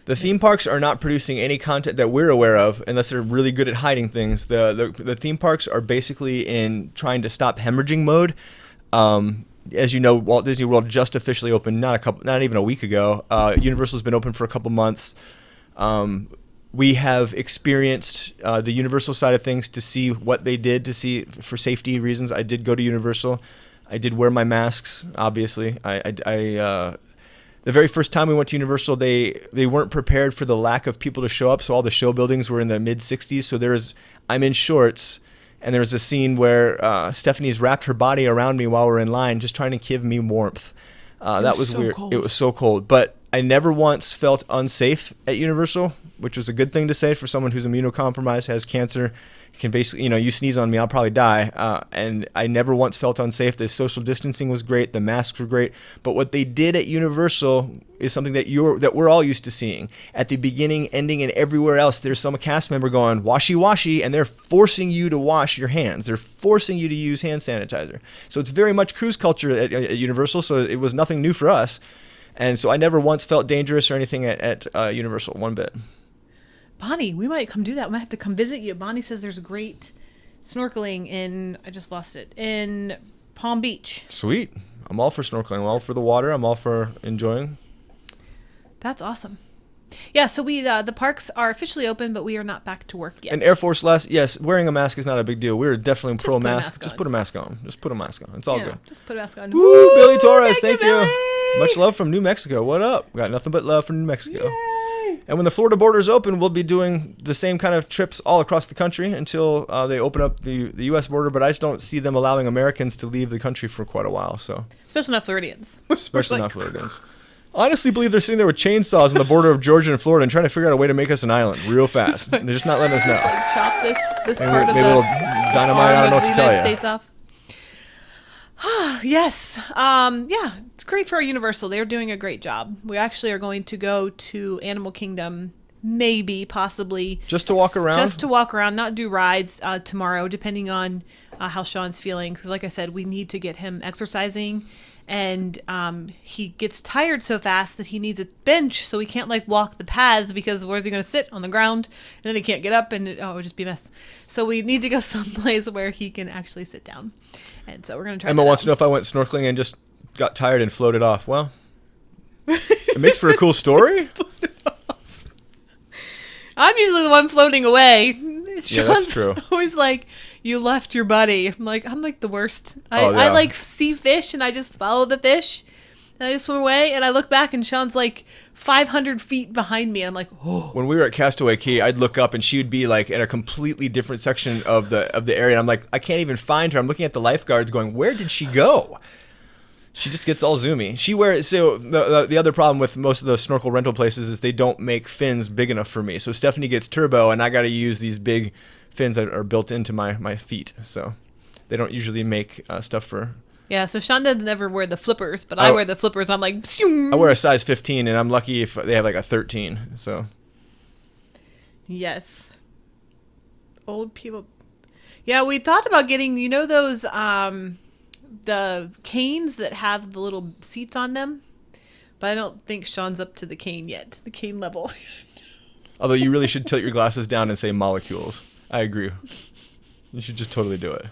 C: The theme parks are not producing any content that we're aware of unless they're really good at hiding things. The theme parks are basically in trying to stop hemorrhaging mode. As you know, Walt Disney World just officially opened not even a week ago. Universal's been open for a couple months. We have experienced the Universal side of things to see what they did, to see for safety reasons. I did go to Universal. I did wear my masks, obviously. The very first time we went to Universal, they weren't prepared for the lack of people to show up, so all the show buildings were in the mid-60s. So I'm in shorts, and there's a scene where Stephanie's wrapped her body around me while we're in line, just trying to give me warmth. That was
B: so
C: weird.
B: cold.
C: It was so cold. But I never once felt unsafe at Universal, which was a good thing to say for someone who's immunocompromised, has cancer, can basically, you sneeze on me, I'll probably die. And I never once felt unsafe. The social distancing was great. The masks were great. But what they did at Universal is something that we're all used to seeing. At the beginning, ending, and everywhere else, there's some cast member going, washy, washy, and they're forcing you to wash your hands. They're forcing you to use hand sanitizer. So it's very much cruise culture at Universal, so it was nothing new for us. And so I never once felt dangerous or anything at Universal, one bit.
B: Bonnie, we might come do that. We might have to come visit you. Bonnie says there's a great snorkeling in Palm Beach.
C: Sweet. I'm all for snorkeling. I'm all for the water. I'm all for enjoying.
B: That's awesome. Yeah, so the parks are officially open, but we are not back to work yet.
C: And Air Force yes, wearing a mask is not a big deal. We're definitely pro mask.
B: Just
C: put a mask on. Just put a mask on. It's all good.
B: Just put a mask on.
C: Woo, Billy Torres, thank you.
B: Billy!
C: Much love from New Mexico. What up? Got nothing but love from New Mexico.
B: Yay!
C: And when the Florida border is open, we'll be doing the same kind of trips all across the country until they open up the U.S. border. But I just don't see them allowing Americans to leave the country for quite a while. So
B: Especially not Floridians.
C: especially not Floridians. Honestly, believe they're sitting there with chainsaws on the border of Georgia and Florida and trying to figure out a way to make us an island real fast. And they're just not letting us know.
B: Like chop this
C: Maybe-
B: part of
C: maybe
B: the
C: a little dynamite, I don't know what to tell
B: United
C: ya.
B: States off. Yes. Yeah, it's great for our Universal. They're doing a great job. We actually are going to go to Animal Kingdom, maybe, possibly.
C: Just to walk around?
B: Just to walk around, not do rides tomorrow, depending on how Sean's feeling. Because like I said, we need to get him exercising. And he gets tired so fast that he needs a bench, so he can't walk the paths, because where's he going to sit? On the ground? And then he can't get up, and it would just be a mess. So we need to go someplace where he can actually sit down. And so we're going to try
C: Emma
B: that
C: wants
B: out.
C: to know if I went snorkeling and just got tired and floated off. Well, it makes for a cool story.
B: I'm usually the one floating away.
C: Yeah, that's true.
B: Always like, you left your buddy. I'm like the worst.
C: Oh, yeah.
B: I see fish and I just follow the fish and I just swim away and I look back and Sean's 500 feet behind me and I'm like, oh.
C: When we were at Castaway Cay, I'd look up and she would be at a completely different section of the area. And I'm like, I can't even find her. I'm looking at the lifeguards going, where did she go? She just gets all zoomy. So the other problem with most of the snorkel rental places is they don't make fins big enough for me. So Stephanie gets turbo and I got to use these big fins that are built into my feet. So they don't usually make stuff for...
B: Yeah, so Sean doesn't ever wear the flippers, but I wear the flippers and I'm like, pshing.
C: I wear a size 15 and I'm lucky if they have a 13. So
B: yes. Old people. Yeah, we thought about getting, those the canes that have the little seats on them, but I don't think Sean's up to the cane yet, the cane level.
C: although you really should tilt your glasses down and say molecules. I agree. You should just totally do it.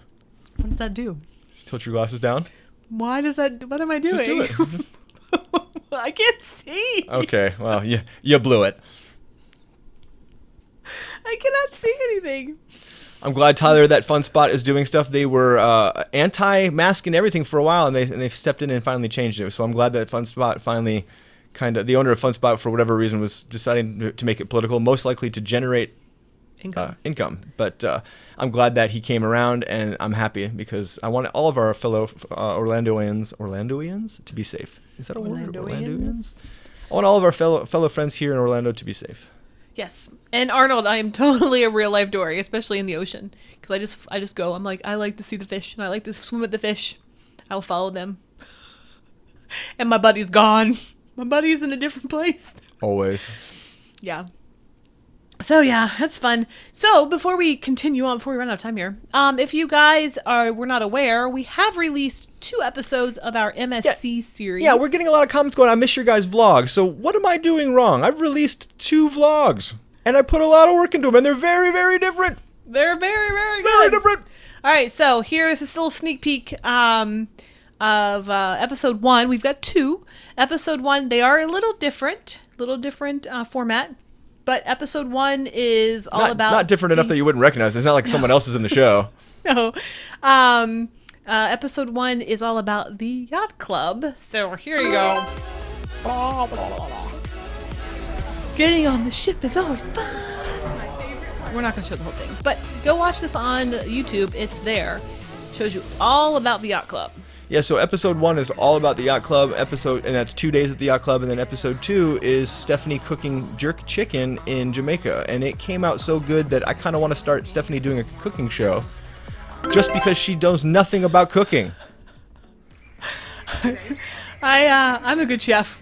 B: What does that do?
C: Just tilt your glasses down.
B: Why does that? What am I doing?
C: Just do it.
B: I can't see.
C: Okay, well, you blew it.
B: I cannot see anything.
C: I'm glad Tyler, that Fun Spot, is doing stuff. They were anti-mask and everything for a while, and they've stepped in and finally changed it. So I'm glad that Fun Spot finally the owner of Fun Spot, for whatever reason, was deciding to make it political, most likely to generate income. But I'm glad that he came around, and I'm happy because I want all of our fellow Orlandoians to be safe. Is that a word? Orlandoians? I want all of our fellow friends here in Orlando to be safe.
B: Yes. And Arnold, I am totally a real life Dory, especially in the ocean, because I just go. I'm like, I like to see the fish and I like to swim with the fish. I will follow them. And my buddy's gone. My buddy's in a different place.
C: Always.
B: Yeah. So yeah, that's fun. So before we continue on, before we run out of time here, if you guys were not aware, we have released 2 episodes of our MSC series.
C: Yeah, we're getting a lot of comments going, I miss your guys' vlogs. So what am I doing wrong? I've released 2 vlogs, and I put a lot of work into them, and they're very, very different.
B: They're very, very good.
C: Very different.
B: All right, so here's a little sneak peek of episode 1. We've got 2. Episode 1, they are a little different format. But episode 1 is all about
C: not different enough that you wouldn't recognize. It's not like someone else is in the show.
B: No. Episode 1 is all about the yacht club. So here you go. Getting on the ship is always fun. We're not going to show the whole thing, but go watch this on YouTube. It's there. Shows you all about the yacht club.
C: Yeah, so episode 1 is all about the yacht club and that's 2 days at the yacht club, and then episode 2 is Stephanie cooking jerk chicken in Jamaica, and it came out so good that I kind of want to start Stephanie doing a cooking show, just because she knows nothing about cooking.
B: I'm a good chef.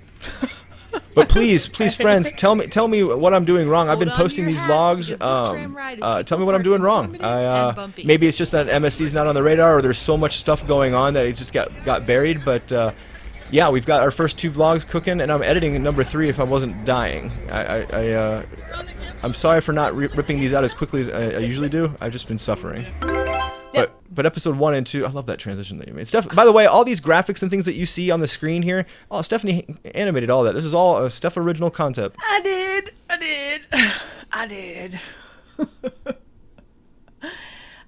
C: But please, friends, tell me what I'm doing wrong. I've been
B: Hold on to
C: posting
B: your
C: these
B: hat,
C: vlogs.
B: because this tram ride is
C: Tell me what I'm doing wrong.
B: and bumpy.
C: Maybe it's just that MSC's not on the radar, or there's so much stuff going on that it just got buried. But yeah, we've got our first 2 vlogs cooking, and I'm editing number 3 if I wasn't dying. I'm sorry for not ripping these out as quickly as I usually do. I've just been suffering. But episode 1 and 2, I love that transition that you made. By the way, all these graphics and things that you see on the screen here, Stephanie animated all that. This is all Steph original concept.
B: I did.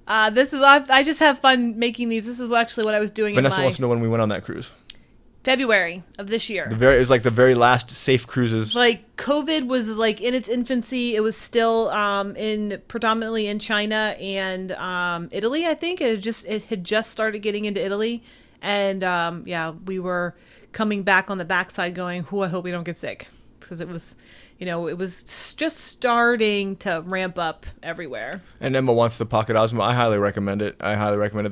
B: I just have fun making these. This is actually what I was doing
C: Vanessa
B: in
C: wants to know when we went on that cruise.
B: February of this year.
C: It was like the very last safe cruises.
B: Like COVID was like in its infancy. It was still predominantly in China and Italy. I think it had just started getting into Italy, and we were coming back on the backside, going, "Who I hope we don't get sick," because it was just starting to ramp up everywhere.
C: And Emma wants the Pocket Osmo. I highly recommend it. The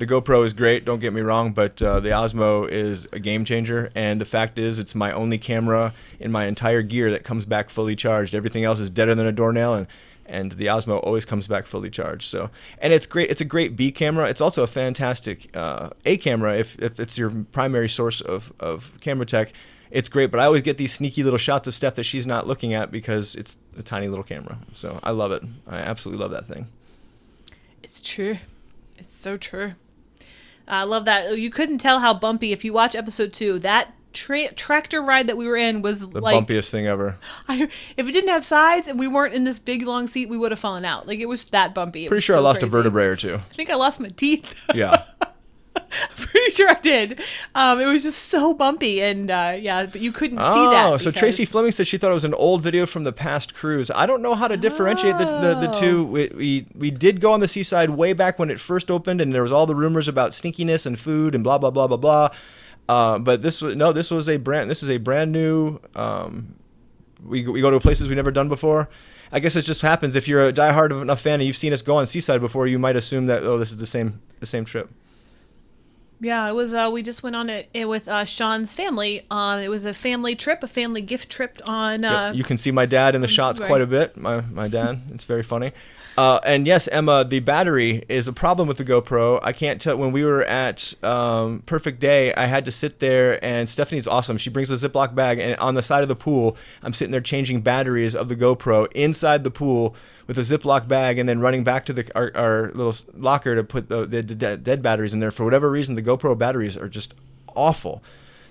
C: GoPro is great, don't get me wrong, but the Osmo is a game changer. And the fact is, it's my only camera in my entire gear that comes back fully charged. Everything else is deader than a doornail, and the Osmo always comes back fully charged. So, and it's great. It's a great B camera. It's also a fantastic A camera if it's your primary source of camera tech. It's great, but I always get these sneaky little shots of stuff that she's not looking at because it's a tiny little camera. So I love it. I absolutely love that thing.
B: It's true. It's so true. I love that. You couldn't tell how bumpy. If you watch episode 2, that tractor ride that we were in was
C: The
B: like
C: bumpiest thing ever.
B: If it didn't have sides and we weren't in this big long seat, we would have fallen out. Like, it was that bumpy.
C: Pretty sure I lost a vertebrae or two.
B: I think I lost my teeth.
C: Yeah.
B: Pretty sure I did. It was just so bumpy, and but you couldn't see that.
C: Oh, so Tracy Fleming said she thought it was an old video from the past cruise. I don't know how to differentiate the two. We did go on the seaside way back when it first opened, and there was all the rumors about stinkiness and food and blah blah blah blah blah. But this is a brand new. We go to places we've never done before. I guess it just happens if you're a diehard enough fan and you've seen us go on seaside before, you might assume that this is the same trip.
B: Yeah, it was. We just went on it with Sean's family. It was a family trip, a family gift trip on.
C: Yep. You can see my dad in the shots quite a bit. My dad. It's very funny. And yes, Emma, the battery is a problem with the GoPro. I can't tell. When we were at Perfect Day, I had to sit there, and Stephanie's awesome. She brings a Ziploc bag, and on the side of the pool, I'm sitting there changing batteries of the GoPro inside the pool with a Ziploc bag, and then running back to our little locker to put the dead batteries in there. For whatever reason, the GoPro batteries are just awful.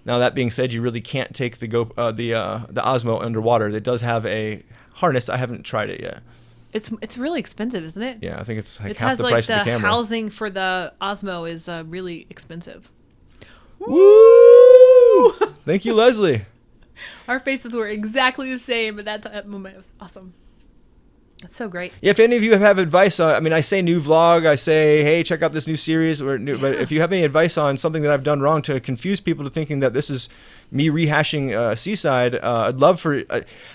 C: Now, that being said, you really can't take the Osmo underwater. It does have a harness. I haven't tried it yet.
B: It's really expensive, isn't it?
C: Yeah, I think it's like half the price of the camera.
B: The housing for the Osmo is really expensive.
C: Woo! Thank you, Leslie.
B: Our faces were exactly the same at that moment. It was awesome. That's so great.
C: Yeah, if any of you have advice, I say new vlog, I say, hey, check out this new series, but if you have any advice on something that I've done wrong to confuse people to thinking that this is me rehashing Seaside, I'd love for.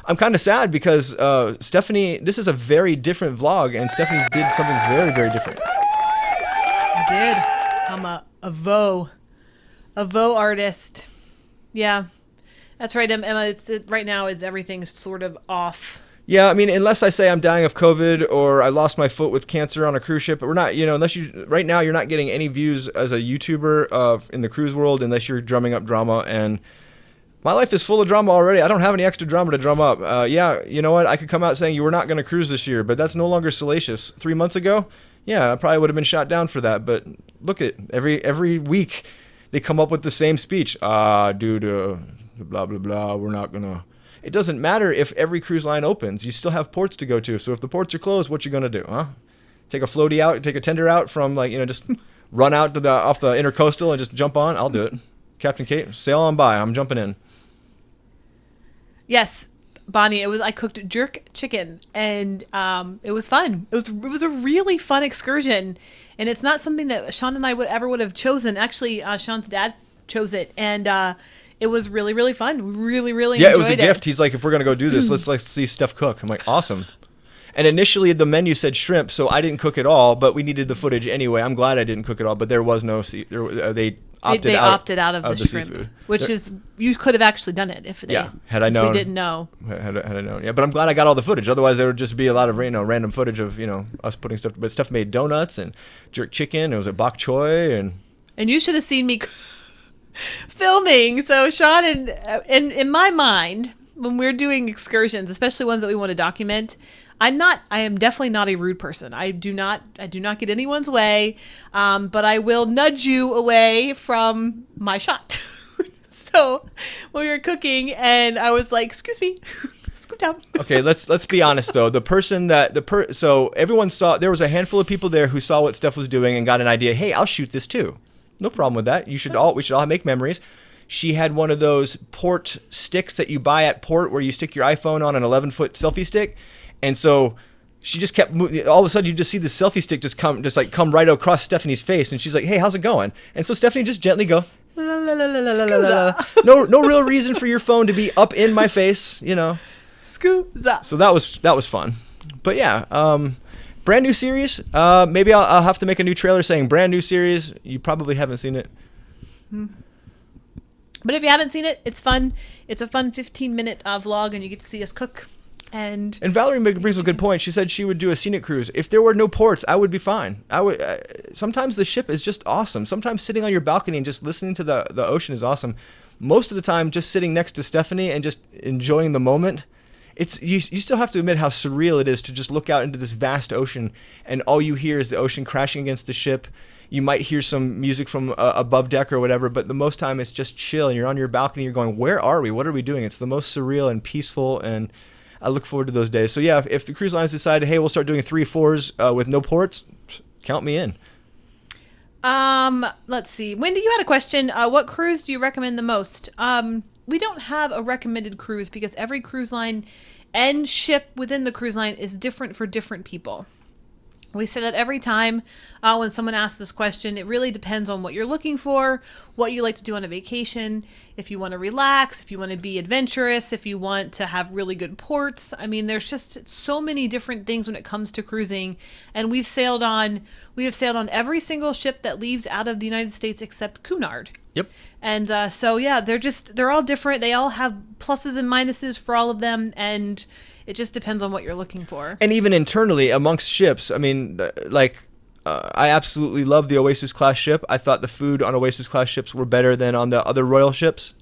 C: I'm kind of sad because Stephanie, this is a very different vlog, and Stephanie did something very, very different.
B: I did. I'm a Vo artist. Yeah, that's right, Emma. Right now, everything's sort of off.
C: Yeah, I mean, unless I say I'm dying of COVID or I lost my foot with cancer on a cruise ship, but we're not, right now you're not getting any views as a YouTuber in the cruise world unless you're drumming up drama, and my life is full of drama already. I don't have any extra drama to drum up. Yeah, you know what? I could come out saying you were not going to cruise this year, but that's no longer salacious. 3 months ago, yeah, I probably would have been shot down for that, but look at every week they come up with the same speech. Due to blah, blah, blah, we're not going to. it doesn't matter if every cruise line opens. You still have ports to go to. So if the ports are closed, what you going to do, huh? Take a floaty out, take a tender out from just run out to off the intercoastal and just jump on? I'll do it. Captain Kate, sail on by. I'm jumping in.
B: Yes, Bonnie, I cooked jerk chicken, and it was fun. It was a really fun excursion, and it's not something that Sean and I would have chosen. Actually, Sean's dad chose it, and it was really, really fun. We really, really enjoyed it.
C: Yeah, it was a gift. He's like, if we're going to go do this, let's see Stef cook. I'm like, awesome. And initially the menu said shrimp, so I didn't cook it all, but we needed the footage anyway. I'm glad I didn't cook it all, but there was no they opted out of the shrimp,
B: seafood, which is, you could have actually done it if they,
C: had I known.
B: We didn't know.
C: Had I known. Yeah, but I'm glad I got all the footage. Otherwise there would just be a lot of random footage of us putting stuff. But Stef made donuts and jerk chicken. It was a bok choy
B: and you should have seen me filming. So Sean and in my mind, when we're doing excursions, especially ones that we want to document, I am definitely not a rude person. I do not get anyone's way, but I will nudge you away from my shot. So when we were cooking, and I was like, "Excuse me, scoot down."
C: Okay, let's be honest though. So everyone saw, there was a handful of people there who saw what Stef was doing and got an idea. Hey, I'll shoot this too. No problem with that. We should all make memories. She had one of those port sticks that you buy at port where you stick your iPhone on an 11-foot selfie stick. And so she just kept moving. All of a sudden, you just see the selfie stick come right across Stephanie's face, and she's like, "Hey, how's it going?" And so Stephanie just gently go, la, la, la, la, la, la, la. No real reason for your phone to be up in my face,
B: Scusa.
C: So that was fun. But yeah, brand new series. Maybe I'll have to make a new trailer saying brand new series. You probably haven't seen it.
B: But if you haven't seen it, it's fun. It's a fun 15-minute vlog, and you get to see us cook. And
C: Valerie brings a good point. She said she would do a scenic cruise. If there were no ports, I would be fine. I would. Sometimes the ship is just awesome. Sometimes sitting on your balcony and just listening to the ocean is awesome. Most of the time, just sitting next to Stephanie and just enjoying the moment. You still have to admit how surreal it is to just look out into this vast ocean, and all you hear is the ocean crashing against the ship. You might hear some music from above deck or whatever, but the most time it's just chill, and you're on your balcony. You're going, where are we? What are we doing? It's the most surreal and peaceful, and I look forward to those days. So yeah, if the cruise lines decided, hey, we'll start doing 3-4s with no ports, count me in.
B: Let's see. Wendy, you had a question. What cruise do you recommend the most? We don't have a recommended cruise because every cruise line and ship within the cruise line is different for different people. We say that every time when someone asks this question. It really depends on what you're looking for, what you like to do on a vacation, if you want to relax, if you want to be adventurous, if you want to have really good ports. I mean, there's just so many different things when it comes to cruising. And we have sailed on every single ship that leaves out of the United States except Cunard.
C: Yep.
B: And so, yeah, they're all different. They all have pluses and minuses for all of them. And it just depends on what you're looking for. And
C: even internally amongst ships, I mean, I absolutely love the Oasis class ship. I thought the food on Oasis class ships were better than on the other Royal ships,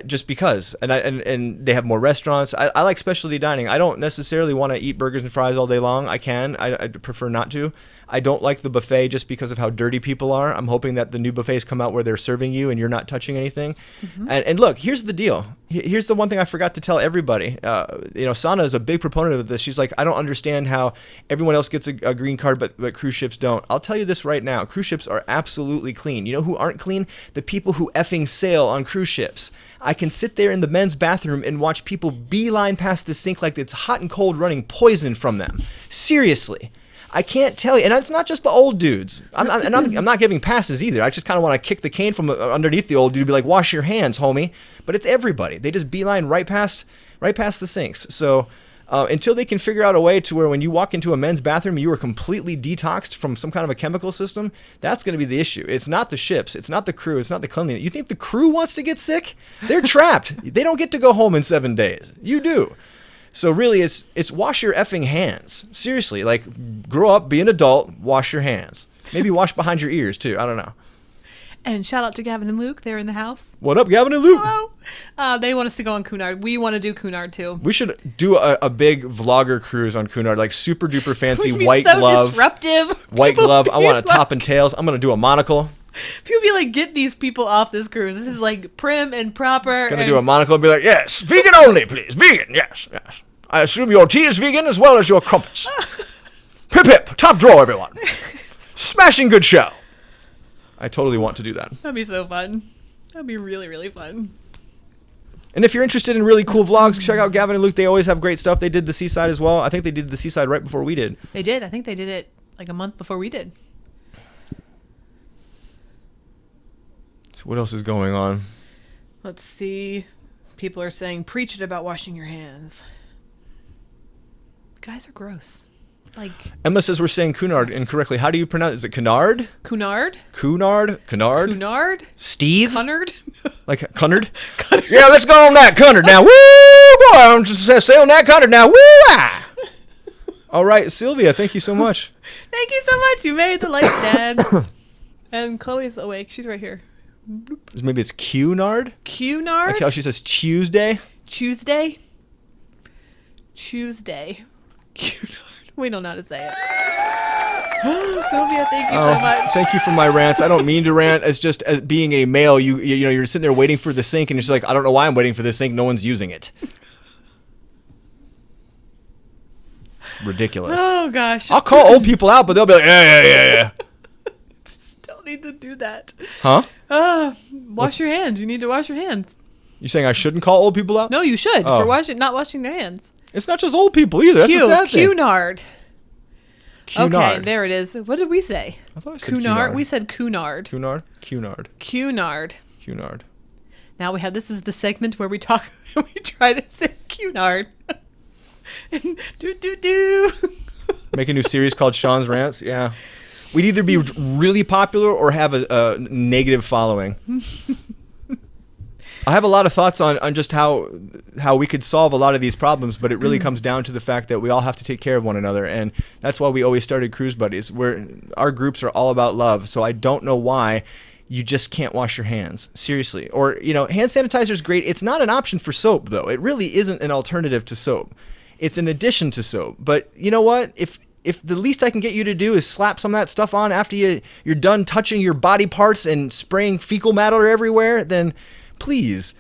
C: just because. And they have more restaurants. I like specialty dining. I don't necessarily want to eat burgers and fries all day long. I can. I prefer not to. I don't like the buffet just because of how dirty people are. I'm hoping that the new buffets come out where they're serving you and you're not touching anything. Mm-hmm. And look, here's the deal. Here's the one thing I forgot to tell everybody. Sana is a big proponent of this. She's like, I don't understand how everyone else gets a green card, but cruise ships don't. I'll tell you this right now. Cruise ships are absolutely clean. You know who aren't clean? The people who effing sail on cruise ships. I can sit there in the men's bathroom and watch people beeline past the sink like it's hot and cold running poison from them. Seriously. I can't tell you, and it's not just the old dudes. I'm not giving passes either. I just kind of want to kick the cane from underneath the old dude and be like, wash your hands, homie. But it's everybody. They just beeline right past the sinks. So until they can figure out a way to where when you walk into a men's bathroom, you are completely detoxed from some kind of a chemical system, that's going to be the issue. It's not the ships. It's not the crew. It's not the cleanliness. You think the crew wants to get sick? They're trapped. They don't get to go home in 7 days. You do. So really, it's wash your effing hands. Seriously, like, grow up, be an adult, wash your hands. Maybe wash behind your ears, too. I don't know.
B: And shout out to Gavin and Luke. They're in the house.
C: What up, Gavin and Luke?
B: Hello. They want us to go on Cunard. We want to do Cunard, too.
C: We should do a big vlogger cruise on Cunard, like super duper fancy
B: We'd be
C: white
B: so
C: glove.
B: Disruptive.
C: White glove. I want a top and tails. I'm going to do a monocle.
B: People be like, get these people off this cruise. This is like prim and proper.
C: Gonna do a monocle and be like, yes, vegan only, please. Vegan, yes. I assume your tea is vegan as well as your crumpets. Hip hip, top drawer, everyone. Smashing good show. I totally want to do that.
B: That'd be so fun. That'd be really, really fun.
C: And if you're interested in really cool vlogs, check out Gavin and Luke. They always have great stuff. They did the Seaside as well. I think they did the Seaside right before we did.
B: They did. I think they did it like a month before we did.
C: So what else is going on?
B: Let's see. People are saying, preach it about washing your hands. Guys are gross. Like,
C: Emma says we're saying Cunard incorrectly. How do you pronounce it? Is it Cunard?
B: Cunard?
C: Cunard? Cunard?
B: Cunard?
C: Steve?
B: Cunard?
C: Like Cunard? Yeah, let's go on that Cunard now. Woo! Boy, I'm just say on that Cunard now. Woo! Ah! All right, Sylvia, thank you so much.
B: Thank you so much. You made the lights dance. And Chloe's awake. She's right here.
C: Maybe it's Cunard?
B: Cunard?
C: Like how she says Tuesday?
B: Tuesday? Tuesday. Cunard. We don't know how to say it. Sylvia, thank you so much.
C: Thank you for my rants. I don't mean to rant. It's just as being a male, you know, you're sitting there waiting for the sink, and you're just like, I don't know why I'm waiting for this sink. No one's using it. Ridiculous.
B: Oh, gosh.
C: I'll call old people out, but they'll be like, yeah.
B: Still need to do that.
C: Huh?
B: Wash your hands. You need to wash your hands.
C: You saying I shouldn't call old people out?
B: No, you should
C: Oh.
B: for not washing their hands.
C: It's not just old people either. That's the sad thing.
B: Cunard.
C: Cunard.
B: Okay, there it is. What did we say?
C: I thought I said
B: Cunard.
C: Cunard.
B: We said Cunard.
C: Cunard.
B: Cunard. Now we have, this is the segment where we talk, we try to say Cunard. And do.
C: Make a new series called Sean's Rants. Yeah. We'd either be really popular or have a negative following. I have a lot of thoughts on just how we could solve a lot of these problems, but it really comes down to the fact that we all have to take care of one another, and that's why we always started Cruise Buddies, where our groups are all about love. So I don't know why you just can't wash your hands. Seriously. Or, you know, hand sanitizer is great. It's not an option for soap, though. It really isn't an alternative to soap. It's an addition to soap. But you know what? If the least I can get you to do is slap some of that stuff on after you're done touching your body parts and spraying fecal matter everywhere, then please.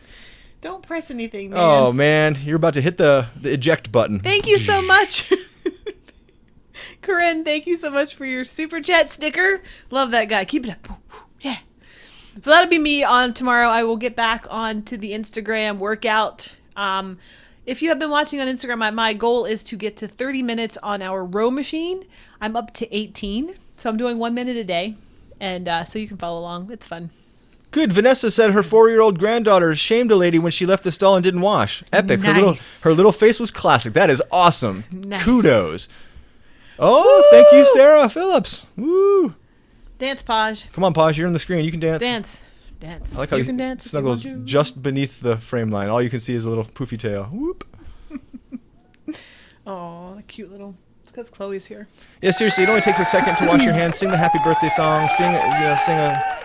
B: Don't press anything, man.
C: Oh, man. You're about to hit the eject button.
B: Thank you so much. Corinne, thank you so much for your super chat sticker. Love that guy. Keep it up. Yeah. So that'll be me on tomorrow. I will get back onto the Instagram workout. If you have been watching on Instagram, my goal is to get to 30 minutes on our row machine. I'm up to 18, so I'm doing 1 minute a day. And so you can follow along. It's fun.
C: Good. Vanessa said her 4-year-old granddaughter shamed a lady when she left the stall and didn't wash. Epic.
B: Nice.
C: Her little face was classic. That is awesome.
B: Nice.
C: Kudos. Oh, thank you, Sarah Phillips. Woo.
B: Dance, Paj.
C: Come on, Paj. You're on the screen. You can dance.
B: Dance.
C: I like how
B: you
C: he
B: can dance. if you
C: snuggles
B: want to.
C: just beneath the frame line. All you can see is a little poofy tail. Whoop.
B: Oh, cute little. It's because Chloe's here.
C: Yeah, seriously, it only takes a second to wash your hands, sing the happy birthday song, sing a...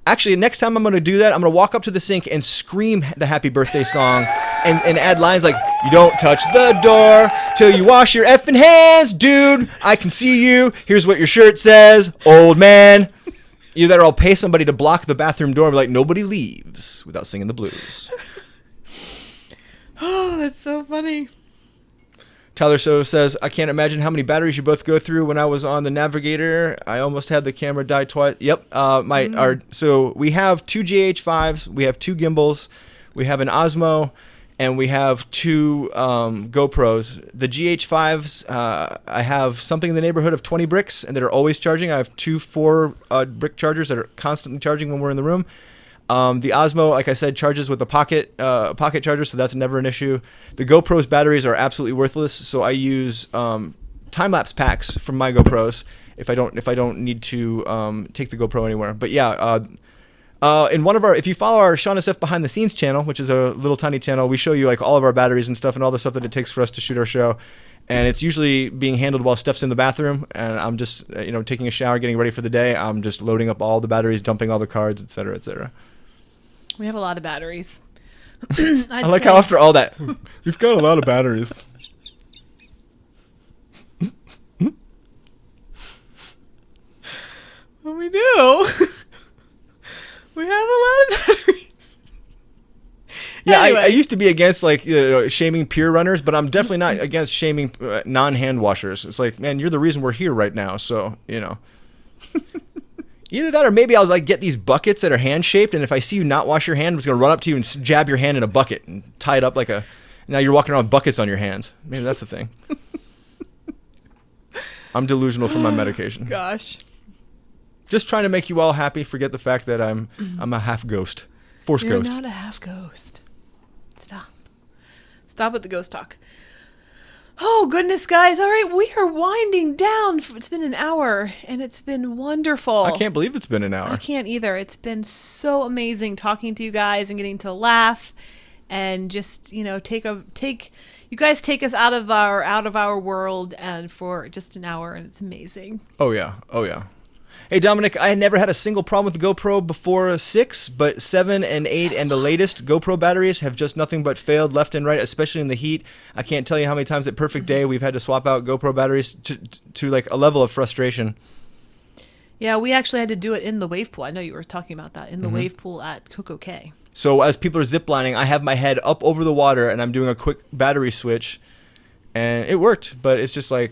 C: Actually, next time I'm going to do that, I'm going to walk up to the sink and scream the happy birthday song and add lines like, you don't touch the door till you wash your effing hands, dude. I can see you. Here's what your shirt says, old man. Either that or I'll pay somebody to block the bathroom door and be like, nobody leaves without singing the blues.
B: Oh, that's so funny.
C: Tyler So says, I can't imagine how many batteries you both go through. When I was on the Navigator, I almost had the camera die twice. Yep. So we have 2 GH5s, we have 2 gimbals, we have an Osmo, and we have 2 GoPros. The GH5s, I have something in the neighborhood of 20 bricks, and that are always charging. I have 2 4-brick chargers that are constantly charging when we're in the room. The Osmo, like I said, charges with a pocket charger, so that's never an issue. The GoPro's batteries are absolutely worthless, so I use time-lapse packs from my GoPros if I don't need to take the GoPro anywhere. But yeah, in one of our, if you follow our Sean and Stef behind the scenes channel, which is a little tiny channel, we show you like all of our batteries and stuff and all the stuff that it takes for us to shoot our show. And it's usually being handled while Steph's in the bathroom, and I'm just taking a shower, getting ready for the day. I'm just loading up all the batteries, dumping all the cards, etc., etc.
B: We have a lot of batteries.
C: I like how after all that, we've got a lot of batteries.
B: Well, we do.
C: Yeah,
B: Anyway.
C: I used to be against like shaming peer runners, but I'm definitely not against shaming non-hand washers. It's like, man, you're the reason we're here right now. So either that or maybe I'll like get these buckets that are hand shaped, and if I see you not wash your hand, I'm just gonna run up to you and jab your hand in a bucket and tie it up like a. Now you're walking around with buckets on your hands. Maybe that's the thing. I'm delusional from my medication.
B: Gosh.
C: Just trying to make you all happy. Forget the fact that I'm a half ghost, force
B: You're
C: ghost.
B: not a half ghost. Stop with the ghost talk. Oh, goodness, guys. All right, we are winding down. It's been an hour, and it's been wonderful.
C: I can't believe it's been an hour.
B: I can't either. It's been so amazing talking to you guys and getting to laugh and just, you guys take us out of our world and for just an hour, and it's amazing.
C: Oh yeah. Hey Dominic, I had never had a single problem with the GoPro before 6, but 7 and 8 and the latest GoPro batteries have just nothing but failed left and right, especially in the heat. I can't tell you how many times at Perfect Day we've had to swap out GoPro batteries to like a level of frustration.
B: Yeah, we actually had to do it in the wave pool. I know you were talking about that in the wave pool at Coco Cay.
C: So as people are ziplining, I have my head up over the water and I'm doing a quick battery switch, and it worked, but it's just like,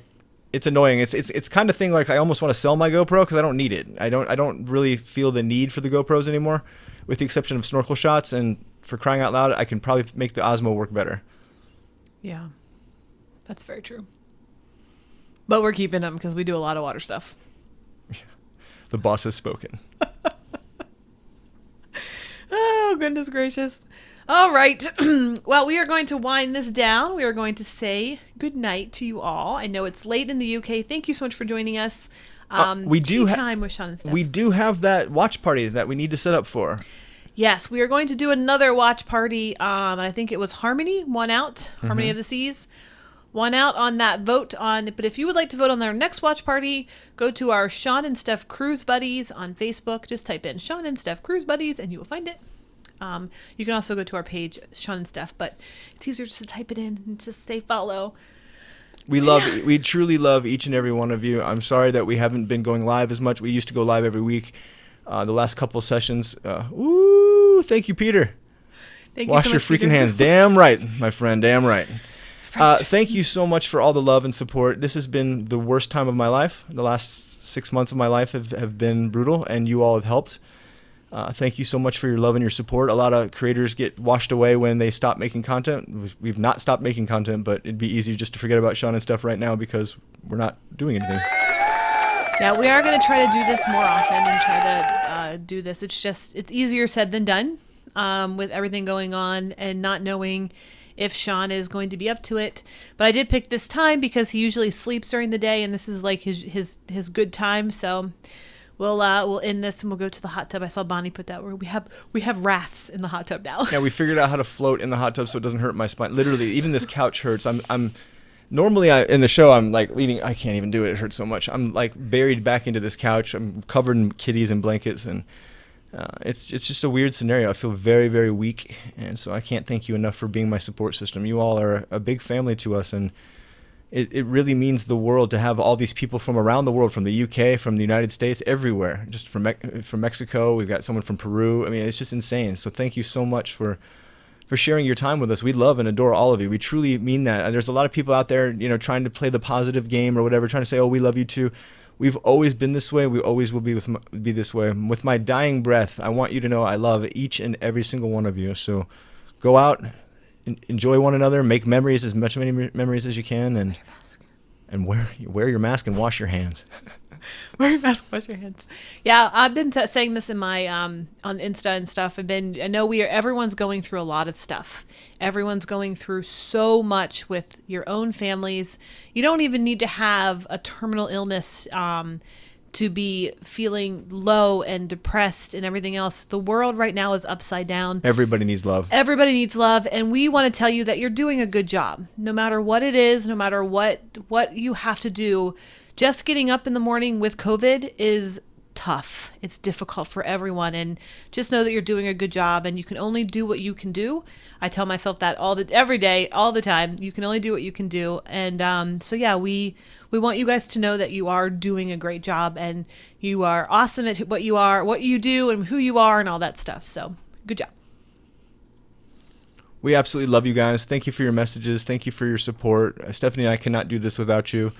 C: it's annoying. It's kind of thing like I almost want to sell my GoPro because I don't need it. I don't really feel the need for the GoPros anymore, with the exception of snorkel shots. And for crying out loud, I can probably make the Osmo work better.
B: Yeah, that's very true. But we're keeping them because we do a lot of water stuff.
C: The boss has spoken.
B: Oh, goodness gracious. All right. Well, we are going to wind this down. We are going to say good night to you all. I know it's late in the UK. Thank you so much for joining us.
C: We do
B: time with Sean and Stef.
C: We do have that watch party that we need to set up for.
B: Yes, we are going to do another watch party. And I think it was Harmony, one out, Harmony of the Seas. One out on that vote on. But if you would like to vote on their next watch party, go to our Sean and Stef Cruise Buddies on Facebook. Just type in Sean and Stef Cruise Buddies and you will find it. You can also go to our page, Sean and Stef, but it's easier just to type it in and just say follow.
C: We truly love each and every one of you. I'm sorry that we haven't been going live as much. We used to go live every week. The last couple sessions. Thank you, Peter.
B: Thank you
C: Wash
B: so
C: your
B: much,
C: freaking
B: Peter.
C: hands. Damn right, my friend. Damn right.
B: Right.
C: Thank you so much for all the love and support. This has been the worst time of my life. The last 6 months of my life have been brutal, and you all have helped. Thank you so much for your love and your support. A lot of creators get washed away when they stop making content. We've not stopped making content, but it'd be easier just to forget about Sean and Stef right now because we're not doing anything.
B: Yeah, we are going to try to do this more often and try to do this. It's easier said than done with everything going on and not knowing if Sean is going to be up to it. But I did pick this time because he usually sleeps during the day, and this is like his good time. So we'll end this and we'll go to the hot tub. I saw Bonnie put that where we have wraths in the hot tub now.
C: Yeah, we figured out how to float in the hot tub so it doesn't hurt my spine. Literally, even this couch hurts. I'm normally in the show I'm like leaning. I can't even do it. It hurts so much. I'm like buried back into this couch. I'm covered in kitties and blankets, and it's just a weird scenario. I feel very, very weak, and so I can't thank you enough for being my support system. You all are a big family to us, and it really means the world to have all these people from around the world, from the UK, from the United States, everywhere. Just from Mexico, we've got someone from Peru. I mean, it's just insane. So thank you so much for sharing your time with us. We love and adore all of you. We truly mean that. And there's a lot of people out there, trying to play the positive game or whatever, trying to say, oh, we love you too. We've always been this way. We always will be this way. With my dying breath, I want you to know I love each and every single one of you. So go out, enjoy one another, make memories, as many memories as you can, and wear your mask and wash your hands.
B: Wear your mask, wash your hands. Yeah, I've been saying this in my on Insta and stuff. I know everyone's going through a lot of stuff. Everyone's going through so much with your own families. You don't even need to have a terminal illness to be feeling low and depressed and everything else. The world right now is upside down.
C: Everybody needs love.
B: Everybody needs love, and we want to tell you that you're doing a good job. No matter what it is, no matter what you have to do, just getting up in the morning with COVID is tough. It's difficult for everyone, and just know that you're doing a good job, and you can only do what you can do. I tell myself that every day, all the time. You can only do what you can do, and so yeah, we want you guys to know that you are doing a great job, and you are awesome at what you do, and who you are, and all that stuff. So good job.
C: We absolutely love you guys. Thank you for your messages. Thank you for your support. Stephanie and I cannot do this without you.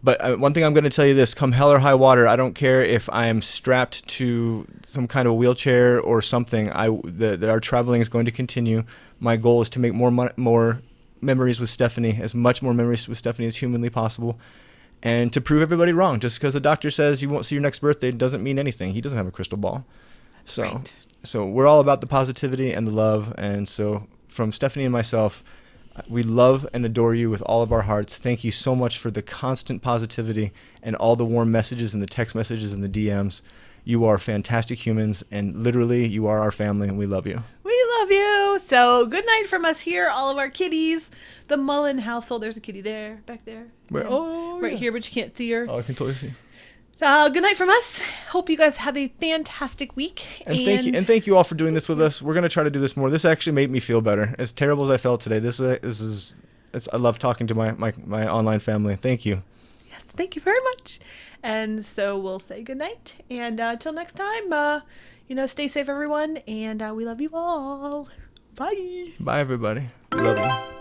C: But one thing I'm going to tell you this, come hell or high water, I don't care if I am strapped to some kind of wheelchair or something. Our traveling is going to continue. My goal is to make more memories with Stephanie, as much more memories with Stephanie as humanly possible, and to prove everybody wrong. Just because the doctor says you won't see your next birthday doesn't mean anything. He doesn't have a crystal ball. So we're all about the positivity and the love. And so from Stephanie and myself, we love and adore you with all of our hearts. Thank you so much for the constant positivity and all the warm messages and the text messages and the DMs. You are fantastic humans, and literally you are our family, and we love you.
B: We love you. So good night from us here, all of our kitties. The Mullen household. There's a kitty there, back there.
C: Where? Oh,
B: right
C: yeah.
B: here, but you can't see her.
C: Oh, I can totally see.
B: Good night from us. Hope you guys have a fantastic week.
C: And thank you all for doing this with us. We're gonna try to do this more. This actually made me feel better. As terrible as I felt today, I love talking to my online family. Thank you.
B: Yes, thank you very much. And so we'll say good night. And until next time, stay safe, everyone. And we love you all. Bye.
C: Bye, everybody. We love you.